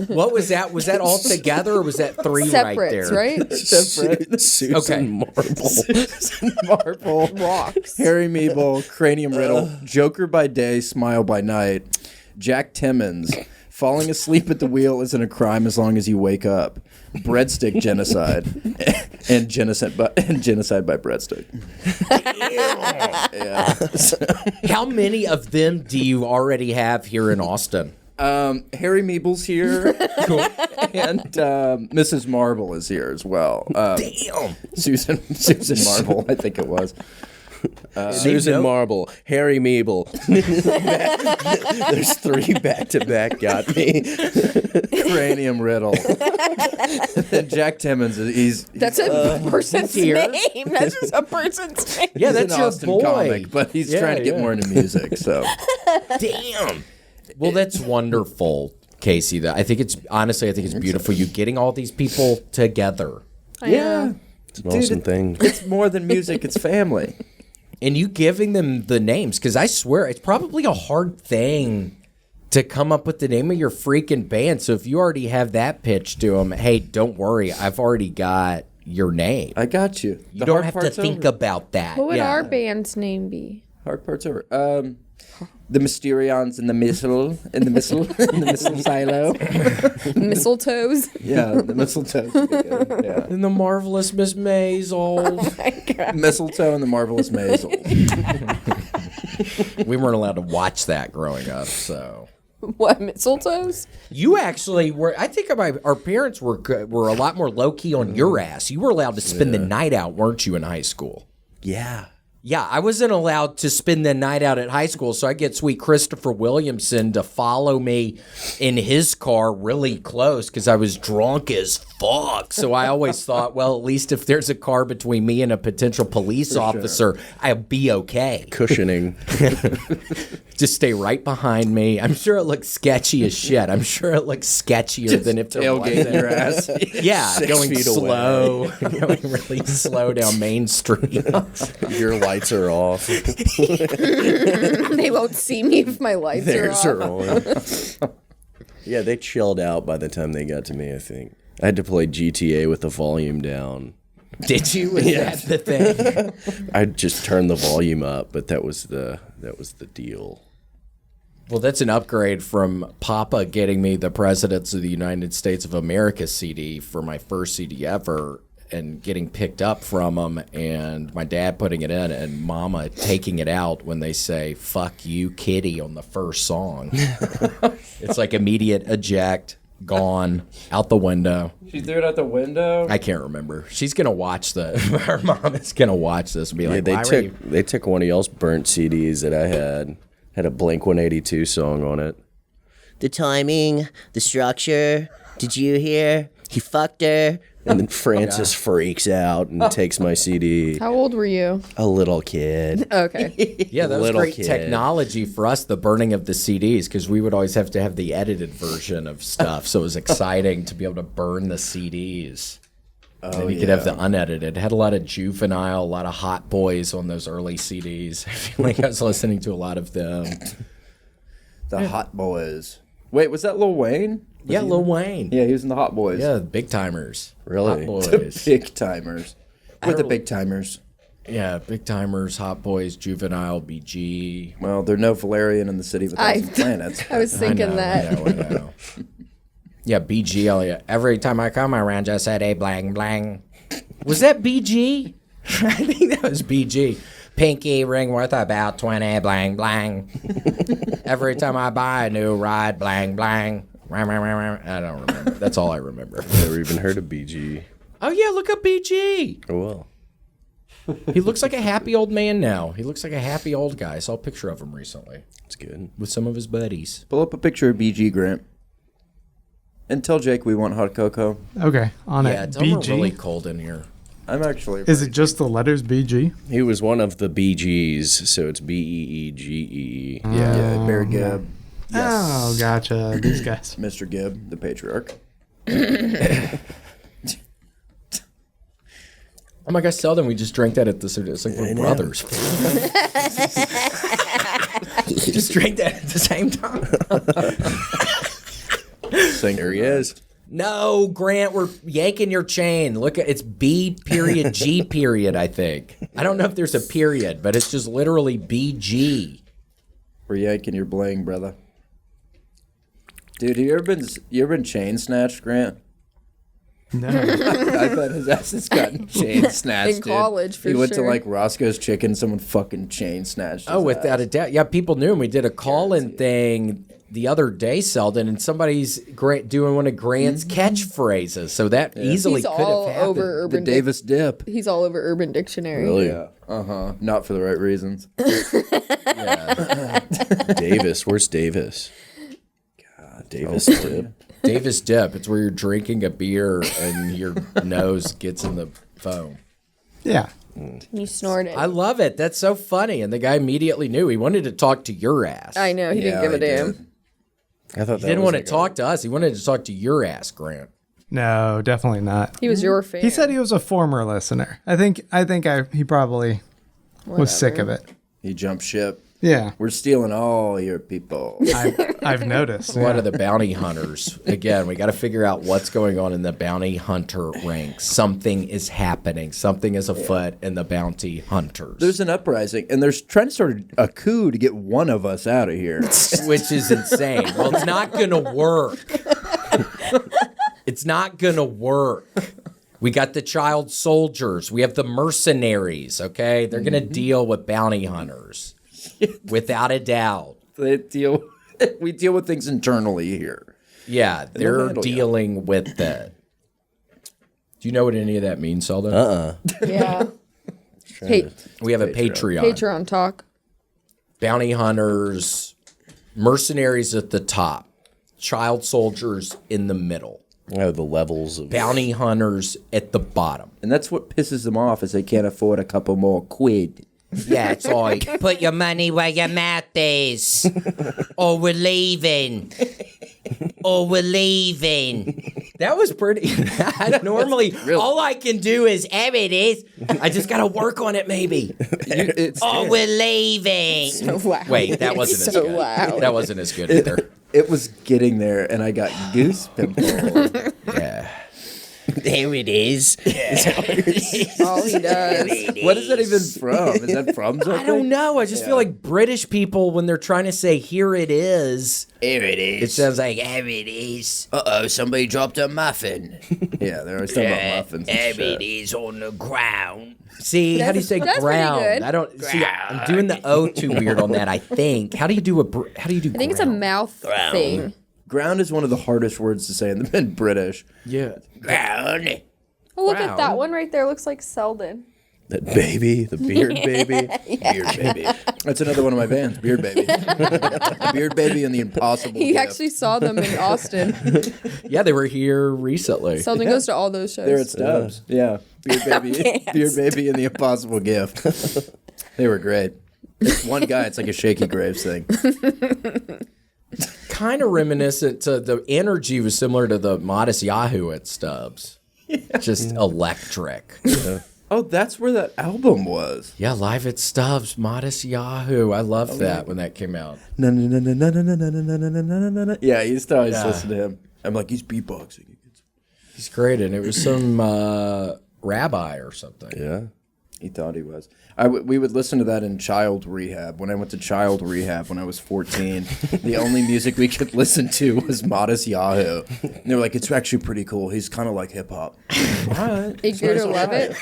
What was that? Was that all together, or was that three right Separates, there? right? Susan Okay. Marble. Susan Marble, Rocks. Harry Meeble, Cranium Riddle, Joker by day, Smile by night, Jack Timmons. Falling asleep at the wheel isn't a crime as long as you wake up. Breadstick genocide. And genocide by breadstick. Yeah. How many of them do you already have here in Austin? Harry Meeble's here. Cool. And Mrs. Marble is here as well. Damn. Susan Marble, I think it was. Susan Marble, Harry Meeble. There's three back-to-back got me. Cranium Riddle. And Jack Timmons, That's a person's here. name. That's just a person's name. Yeah, he's that's an your Austin boy. comic, but he's trying to get more into music. So Damn. Well, that's wonderful, Casey. I think it's beautiful. You getting all these people together, yeah, It's an awesome thing. it's more than music; it's family. and you giving them the names. Because I swear, it's probably a hard thing to come up with the name of your freaking band. So if you already have that pitch to them, hey, don't worry, I've already got your name. I got you. You don't have to think about that. What would Yeah. our band's name be? Hard part's over. The Mysterions in the missile silo. Mistletoes. Yeah, the mistletoe. Yeah, And the marvelous Miss Maisel. mistletoe and the marvelous Maisel. We weren't allowed to watch that growing up, so. What, mistletoes? You actually were. I think our parents were a lot more low key on your ass. You were allowed to spend the night out, weren't you, in high school? Yeah. Yeah, I wasn't allowed to spend the night out at high school, so I get sweet Christopher Williamson to follow me in his car really close because I was drunk as fuck. So I always thought, well, at least if there's a car between me and a potential police officer, I'll be okay. Cushioning. Just stay right behind me. I'm sure it looks sketchy as shit. I'm sure it looks sketchier than if there wasn't. Tailgating your ass. Yeah, 6 going feet slow, going really slow down Main Street. Your lights are off. They won't see me if my lights Theirs are are off. on. Yeah, they chilled out by the time they got to me, I think. I had to play GTA with the volume down. Did you? Was that the thing? I just turned the volume up, but that was the deal. Well, that's an upgrade from Papa getting me the Presidents of the United States of America CD for my first CD ever and getting picked up from him, and my dad putting it in and Mama taking it out when they say, "Fuck you, kitty," on the first song. It's like immediate eject, gone, out the window. She threw it out the window. I can't remember. She's going to watch her mom is going to watch this and be like, Yeah, "Why were they took one of y'all's burnt CDs that I had a Blink-182 song on it. The timing, the structure. Did you hear? He fucked her. And then Francis freaks out and takes my CD. How old were you? A little kid. Okay. Yeah, that was Little great kid. technology for us, the burning of the CDs, because we would always have to have the edited version of stuff. So it was exciting to be able to burn the CDs. And then you could have the unedited. It had a lot of Juvenile, a lot of Hot Boys on those early CDs. I feel like I was listening to a lot of them. The Hot Boys. Wait, was that Lil Wayne? Yeah, Lil Wayne. Yeah, he was in the Hot Boys. Yeah, the Big Timers. Really? Hot Boys. The Big Timers. With the Big Timers. Yeah, Big Timers, Hot Boys, Juvenile, BG. Well, they're no Valerian in the City of a Thousand Planets. I was thinking that. I know. Yeah, BG. Every time I come around, just said a blang blang. Was that BG? I think that was BG. Pinky ring worth about 20 blang blang. Every time I buy a new ride, blang blang. I don't remember. That's all I remember. Never even heard of BG. Oh yeah, look up BG. Oh, well. He looks like a happy old man now. He looks like a happy old guy. I saw a picture of him recently It's good. with some of his buddies. Pull up a picture of BG Grant. And tell Jake we want hot cocoa. Okay, on Yeah, it. tell him we're BG. really cold in here. I'm actually. Is it just the letters BG? He was one of the BGs, so it's BEEGEE. Yeah, Barry Gibb. Oh, gotcha. These guys. Mr. Gibb, the patriarch. Oh my gosh, Selden, we just drank that at the. It's like we're brothers. Just drank that at the same time. There he is. No, Grant, we're yanking your chain. Look, it's B period G period, I think. I don't know if there's a period, but it's just literally BG. We're yanking your bling, brother. Dude, you ever been chain snatched, Grant? No. I thought his ass has gotten chain snatched. In college, for He went to sure. like Roscoe's Chicken, someone fucking chain snatched. Oh, his without ass. a doubt. Yeah, people knew him. We did a call-in thing the other day, Selden, and somebody's doing one of Grant's catchphrases. So that easily He's could all have happened. over The Urban Davis dip. He's all over Urban Dictionary. Really? Yeah. Not for the right reasons. Davis. Where's Davis? God, Davis dip. Davis dip. It's where you're drinking a beer and your nose gets in the foam. Yeah. You snorted. I love it. That's so funny. And the guy immediately knew he wanted to talk to your ass. I know. He didn't give a damn. I thought He didn't want to talk to us. He wanted to talk to your ass, Grant. No, definitely not. He was your fan. He said he was a former listener. I think he probably was sick of it. He jumped ship. Yeah. We're stealing all your people. I've noticed. What Yeah. are the bounty hunters? Again, we got to figure out what's going on in the bounty hunter ranks. Something is happening. Something is afoot in the bounty hunters. There's an uprising, and there's trying to start a coup to get one of us out of here. Which is insane. Well, it's not going to work. It's not going to work. We got the child soldiers. We have the mercenaries, okay? They're going to deal with bounty hunters. Without a doubt. We deal with things internally here. Yeah, they'll they're handle you. dealing with that. Do you know what any of that means, Selden? Yeah. Hey, We have a Patreon. Patreon talk. Bounty hunters, mercenaries at the top, child soldiers in the middle, Oh, the levels of bounty hunters at the bottom. And that's what pisses them off is they can't afford a couple more quid. Yeah, it's like, put your money where your mouth is, or we're leaving. Or we're leaving. That was pretty. Normally, all I can do is, there it is. I just got to work on it, maybe. We're leaving. So loud. Wait, that wasn't as So good. loud. That wasn't as good either. It was getting there, and I got goose pimples. Yeah. There it is. All he does. What is that even from? Is that from something? I don't know. I just feel like British people, when they're trying to say, here it is, Here it is. it sounds like, here it is. Uh-oh, somebody dropped a muffin. Yeah, they're always talking about muffins and Here shit. it is on the ground. See, how do you say That's pretty ground? good. I don't see. I'm doing the O too weird on that. I think. How do you do I think it's a mouth thing. Ground is one of the hardest words to say in British. Yeah. Ground. Oh, look at Ground. that one right there. Looks like Selden. That baby, the beard baby. Beard Baby. That's another one of my bands, Beard Baby. Beard Baby and the Impossible He Gift. actually saw them in Austin. Yeah, they were here recently. Selden goes to all those shows. They're at Stubbs. Yeah. Beard Baby. Beard Baby and the Impossible Gift. They were great. It's one guy, it's like a Shaky Graves thing. Kind of reminiscent to the energy was similar to the Modest Yahoo at Stubbs. Just electric. Oh, that's where that album was. Yeah, live at Stubbs, Modest Yahoo. I loved that when that came out. Yeah, I used to always listen to him. I'm like, he's beatboxing. He's great, and it was some rabbi or something. Yeah. He thought he was. We would listen to that in child rehab. When I went to child rehab when I was 14, the only music we could listen to was Modest Yahoo. And they were like, it's actually pretty cool. He's kind of like hip hop. What? They grew to love it.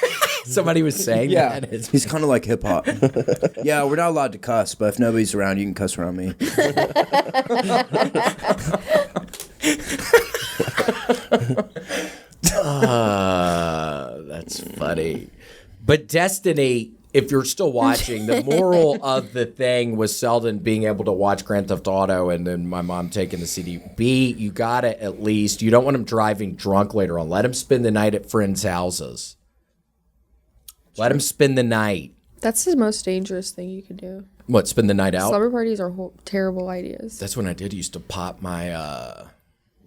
Somebody was saying Yeah, that. he's kind of like hip hop. Yeah, we're not allowed to cuss, but if nobody's around, you can cuss around me. That's funny. But Destiny, if you're still watching, the moral of the thing was Selden being able to watch Grand Theft Auto and then my mom taking the CD. B, you got to at least, you don't want him driving drunk later on. Let him spend the night at friends' houses. Let him spend the night. That's the most dangerous thing you could do. What, spend the night out? Slumber parties are terrible ideas. That's when I did used to pop my,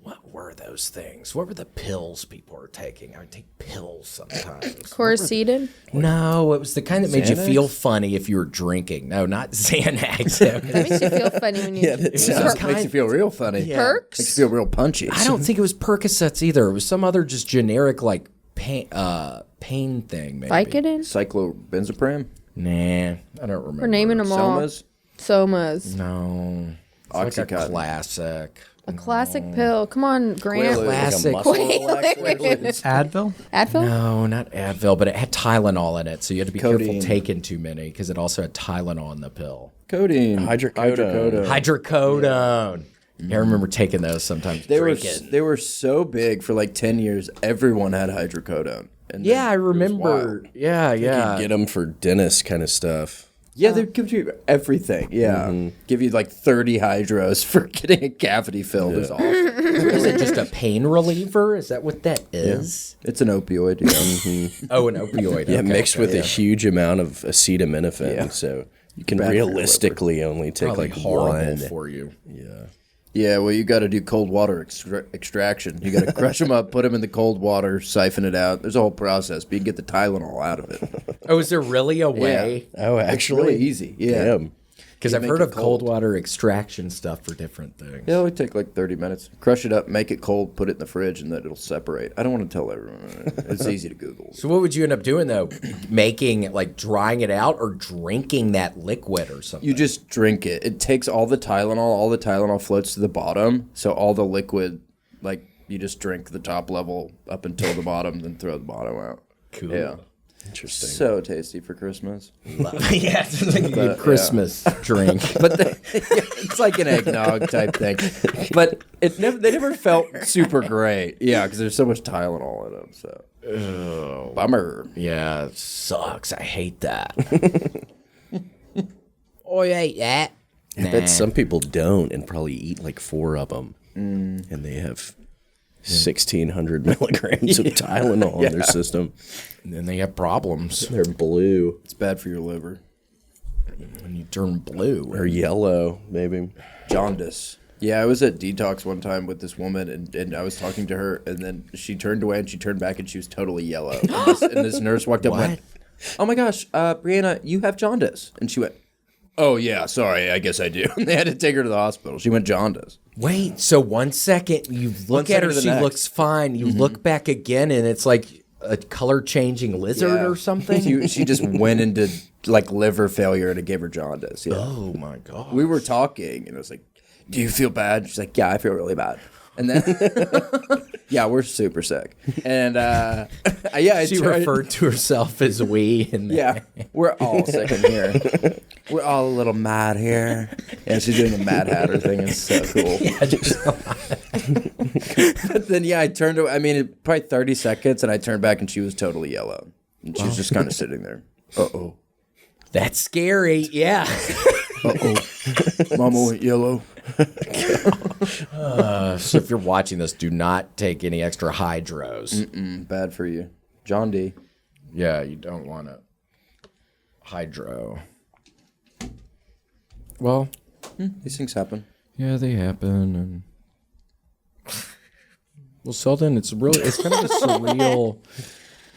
what were those things? What were the pills people were taking? I would take pills sometimes. Quercetin? No, it was the kind that made you Xanax? feel funny if you were drinking. No, not Xanax. That makes you feel funny when you Makes you feel real funny. Perks? Makes you feel real punchy. I don't think it was Percocets either. It was some other just generic like pain thing. Maybe. Vicodin? Cyclobenzaprine? Nah, I don't remember. We're naming them all. Somas? Somas. No, it's like a Oxycontin. classic. A classic pill. Come on, Grant. Classic. Advil? Advil? No, not Advil, but it had Tylenol in it, so you had to be Codeine. careful taking too many because it also had Tylenol in the pill. Codeine. Hydrocodone. Hydrocodone. Yeah, I remember taking those sometimes. They were so big for like 10 years. Everyone had hydrocodone. And Yeah, I then it was remember. wild. Yeah. Get them for dentist kind of stuff. Yeah, they give you everything. Yeah. Give you like 30 hydros for getting a cavity filled. It's awesome. Is it just a pain reliever? Is that what that is? It's an opioid. Yeah. Oh, an opioid. Yeah, okay, mixed with yeah. a huge amount of acetaminophen. Yeah. So you can Bad for your realistically only take Probably like horrible one. for you. Yeah, well, you got to do cold water extraction. You got to crush them up, put them in the cold water, siphon it out. There's a whole process, but you can get the Tylenol out of it. Oh, is there really a way? Oh, It's actually, really easy. Yeah. Damn. Because I've make heard it of cold cold. water extraction stuff for different things. It'll only take like 30 minutes. Crush it up, make it cold, put it in the fridge, and then it'll separate. I don't want to tell everyone. It's easy to Google. So what would you end up doing though? Making like drying it out or drinking that liquid or something? You just drink it. It takes all the Tylenol floats to the bottom, so all the liquid, like, you just drink the top level up until the bottom, then throw the bottom out. Cool. Yeah. Interesting. So tasty for Christmas. Yeah, it's like a good But, Christmas drink. But it's like an eggnog type thing. But they never felt super great. Yeah, because there's so much Tylenol in them. So bummer. Yeah, it sucks. I hate that. Oh, I hate that. I bet some people don't and probably eat like 4 of them. And they have 1,600 milligrams of Tylenol in their system. And then they have problems They're blue It's bad for your liver. when you turn blue. or yellow, maybe. Jaundice. Yeah, I was at detox one time with this woman, and I was talking to her, and then she turned away, and she turned back, and she was totally yellow. And this nurse walked up and went, "Oh my gosh, Brianna, you have jaundice." And she went, "Oh yeah, sorry, I guess I do." And they had to take her to the hospital. She went jaundice. Wait, so 1 second you look at second her, to the she next. looks fine. You look back again, and it's like a color-changing lizard or something? She just went into like liver failure, and it gave her jaundice. Yeah. Oh, my God. We were talking, and I was like, "Do you feel bad?" She's like, "Yeah, I feel really bad." And then, yeah, we're super sick. And yeah, I She tried- referred to herself as we. And Yeah, we're all sick in here. We're all a little mad here. And she's doing the Mad Hatter thing. It's so cool. But then, yeah, I turned away. I mean, probably 30 seconds, and I turned back, and she was totally yellow. And she was just kind of sitting there. Uh-oh. That's scary. Yeah. Uh-oh. Mama went yellow. So if you're watching this, do not take any extra hydros. Bad for you. John D. Yeah, you don't want to hydro. Well, These things happen. yeah, they happen. And well, Selden, it's kind of a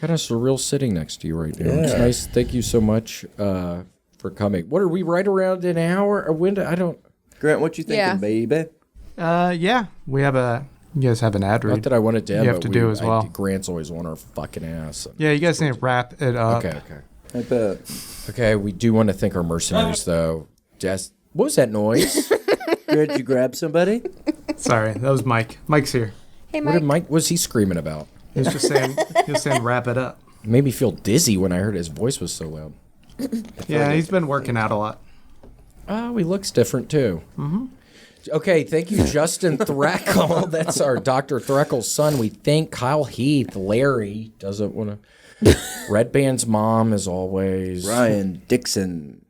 surreal sitting next to you right now. It's nice. Thank you so much for coming. What are we right around an hour? Or when? I don't. Grant, what you thinking, Yeah. baby? Yeah, you guys have an ad Not read. that I wanted to. You end, have but to do as well. Grant's always on our fucking ass. Yeah, you guys need to wrap it up. Okay. I bet. Okay. We do want to thank our mercenaries, though. What was that noise? Grant, did you grab somebody? Sorry, that was Mike. Mike's here. Hey, What Mike. did Mike? What was he screaming about? He was just saying wrap it up. It made me feel dizzy when I heard his voice was so loud. Yeah, he's been working out a lot. Oh, he looks different too. Mm-hmm. Okay, thank you, Justin Threckle. That's our Dr. Threckle's son. We thank Kyle Heath. Larry doesn't want to. Red Band's mom, as always. Ryan Dixon.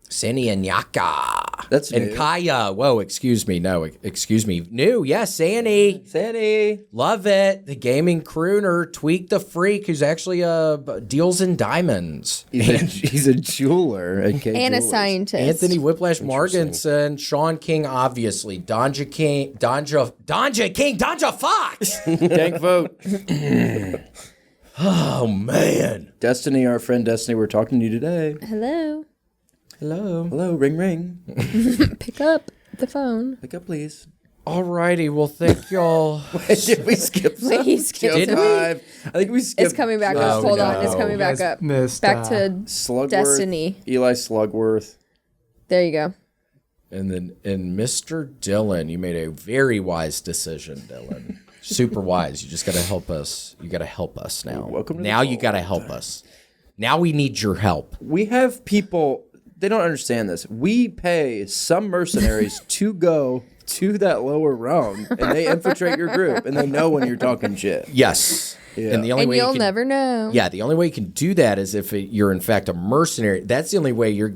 Sani Anyaka. That's and new. Kaya. Whoa, excuse me. No, excuse me. New. Yes, Sani. Sandy. Love it. The gaming crooner, Tweak the Freak, who's actually deals in diamonds. He's a jeweler at K And a Jewelers. scientist. Anthony Whiplash Marginson, Sean King, obviously, Danja Fox. Gang vote. Oh man. Destiny, our friend Destiny, we're talking to you today. Hello. Hello. Hello, ring ring. Pick up the phone. Pick up, please. Alrighty, well, thank y'all. Did we skip some? He skipped Joke it. Hive? I think we skipped. It's coming back up. Oh, Hold no. on. It's coming You back guys up. missed, Back to Slugworth. Destiny. Eli Slugworth. There you go. And then, Mr. Dylan, you made a very wise decision, Dylan. Super wise. You just got to help us. You got to help us now. Welcome to now the you got to help us. Now we need your help. We have people, they don't understand this. We pay some mercenaries to go to that lower rung, and they infiltrate your group, and they know when you're talking shit. Yes. Yeah. And the only And way you'll you can, never know. Yeah, the only way you can do that is if you're in fact a mercenary. That's the only way we're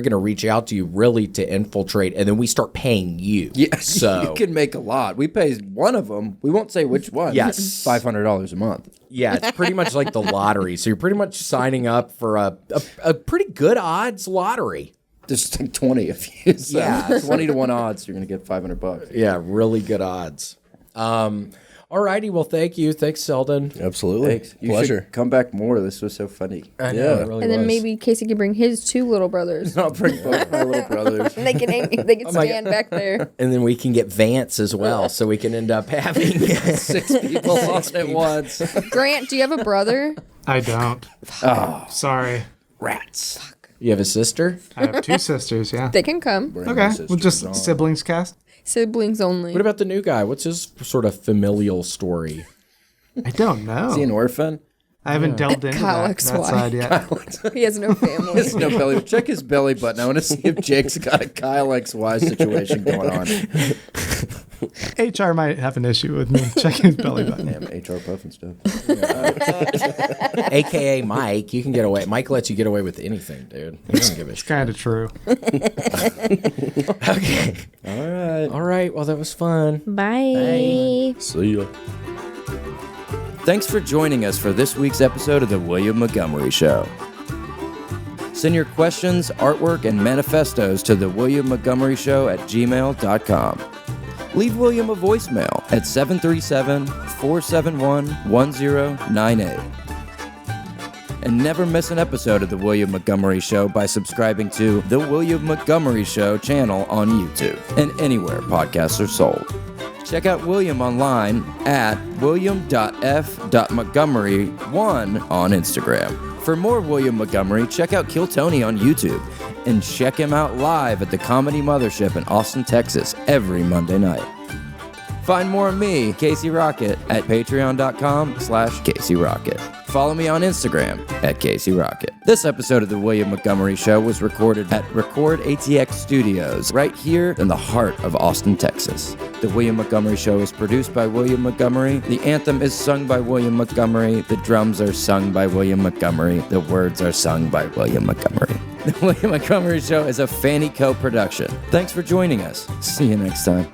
gonna reach out to you really to infiltrate, and then we start paying you. Yeah, So you can make a lot. We pay one of them. We won't say which one. Yes. $500 a month. yeah, it's pretty much like the lottery. So you're pretty much signing up for a pretty good odds lottery. Just like 20 of you. So Yeah. 20 to 1 odds, you're going to get $500. Yeah, really good odds. Alrighty, well, thank you. Thanks, Selden. Absolutely. Thanks. You Pleasure. should come back more. This was so funny. I know, it really And then was. maybe Casey can bring his 2 little brothers. I'll bring both my little brothers. They can my stand back there. And then we can get Vance as well, so we can end up having 6 people on at once. Grant, do you have a brother? I don't. Oh, Sorry. rats. You have a sister? I have 2 sisters, yeah. They can come. Okay, we'll just siblings cast. Siblings only. What about the new guy? What's his sort of familial story? I don't know. Is he an orphan? I haven't delved into Kyle that XY. side yet. He has no family. There's no belly. Check his belly button. I want to see if Jake's got a Kyle XY situation going on. HR might have an issue with me checking his belly button. Damn, HR puff and stuff. AKA Mike. You can get away. Mike lets you get away with anything, dude. He doesn't give a shit. Kind of true. Okay. All right. All right. Well, that was fun. Bye. See ya. Thanks for joining us for this week's episode of The William Montgomery Show. Send your questions, artwork, and manifestos to thewilliammontgomeryshow@gmail.com. Leave William a voicemail at 737-471-1098. And never miss an episode of The William Montgomery Show by subscribing to The William Montgomery Show channel on YouTube and anywhere podcasts are sold. Check out William online at william.f.montgomery1 on Instagram. For more William Montgomery, check out Kill Tony on YouTube and check him out live at the Comedy Mothership in Austin, Texas every Monday night. Find more of me, Casey Rocket, at patreon.com/Casey Rocket. follow me on Instagram at Casey Rocket. This episode of The William Montgomery Show was recorded at Record ATX Studios, right here in the heart of Austin, Texas. The William Montgomery Show is produced by William Montgomery. The anthem is sung by William Montgomery. The drums are sung by William Montgomery. The words are sung by William Montgomery. The William Montgomery Show is a FannieCo production. Thanks for joining us. See you next time.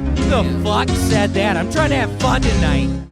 Who the fuck said that? I'm trying to have fun tonight.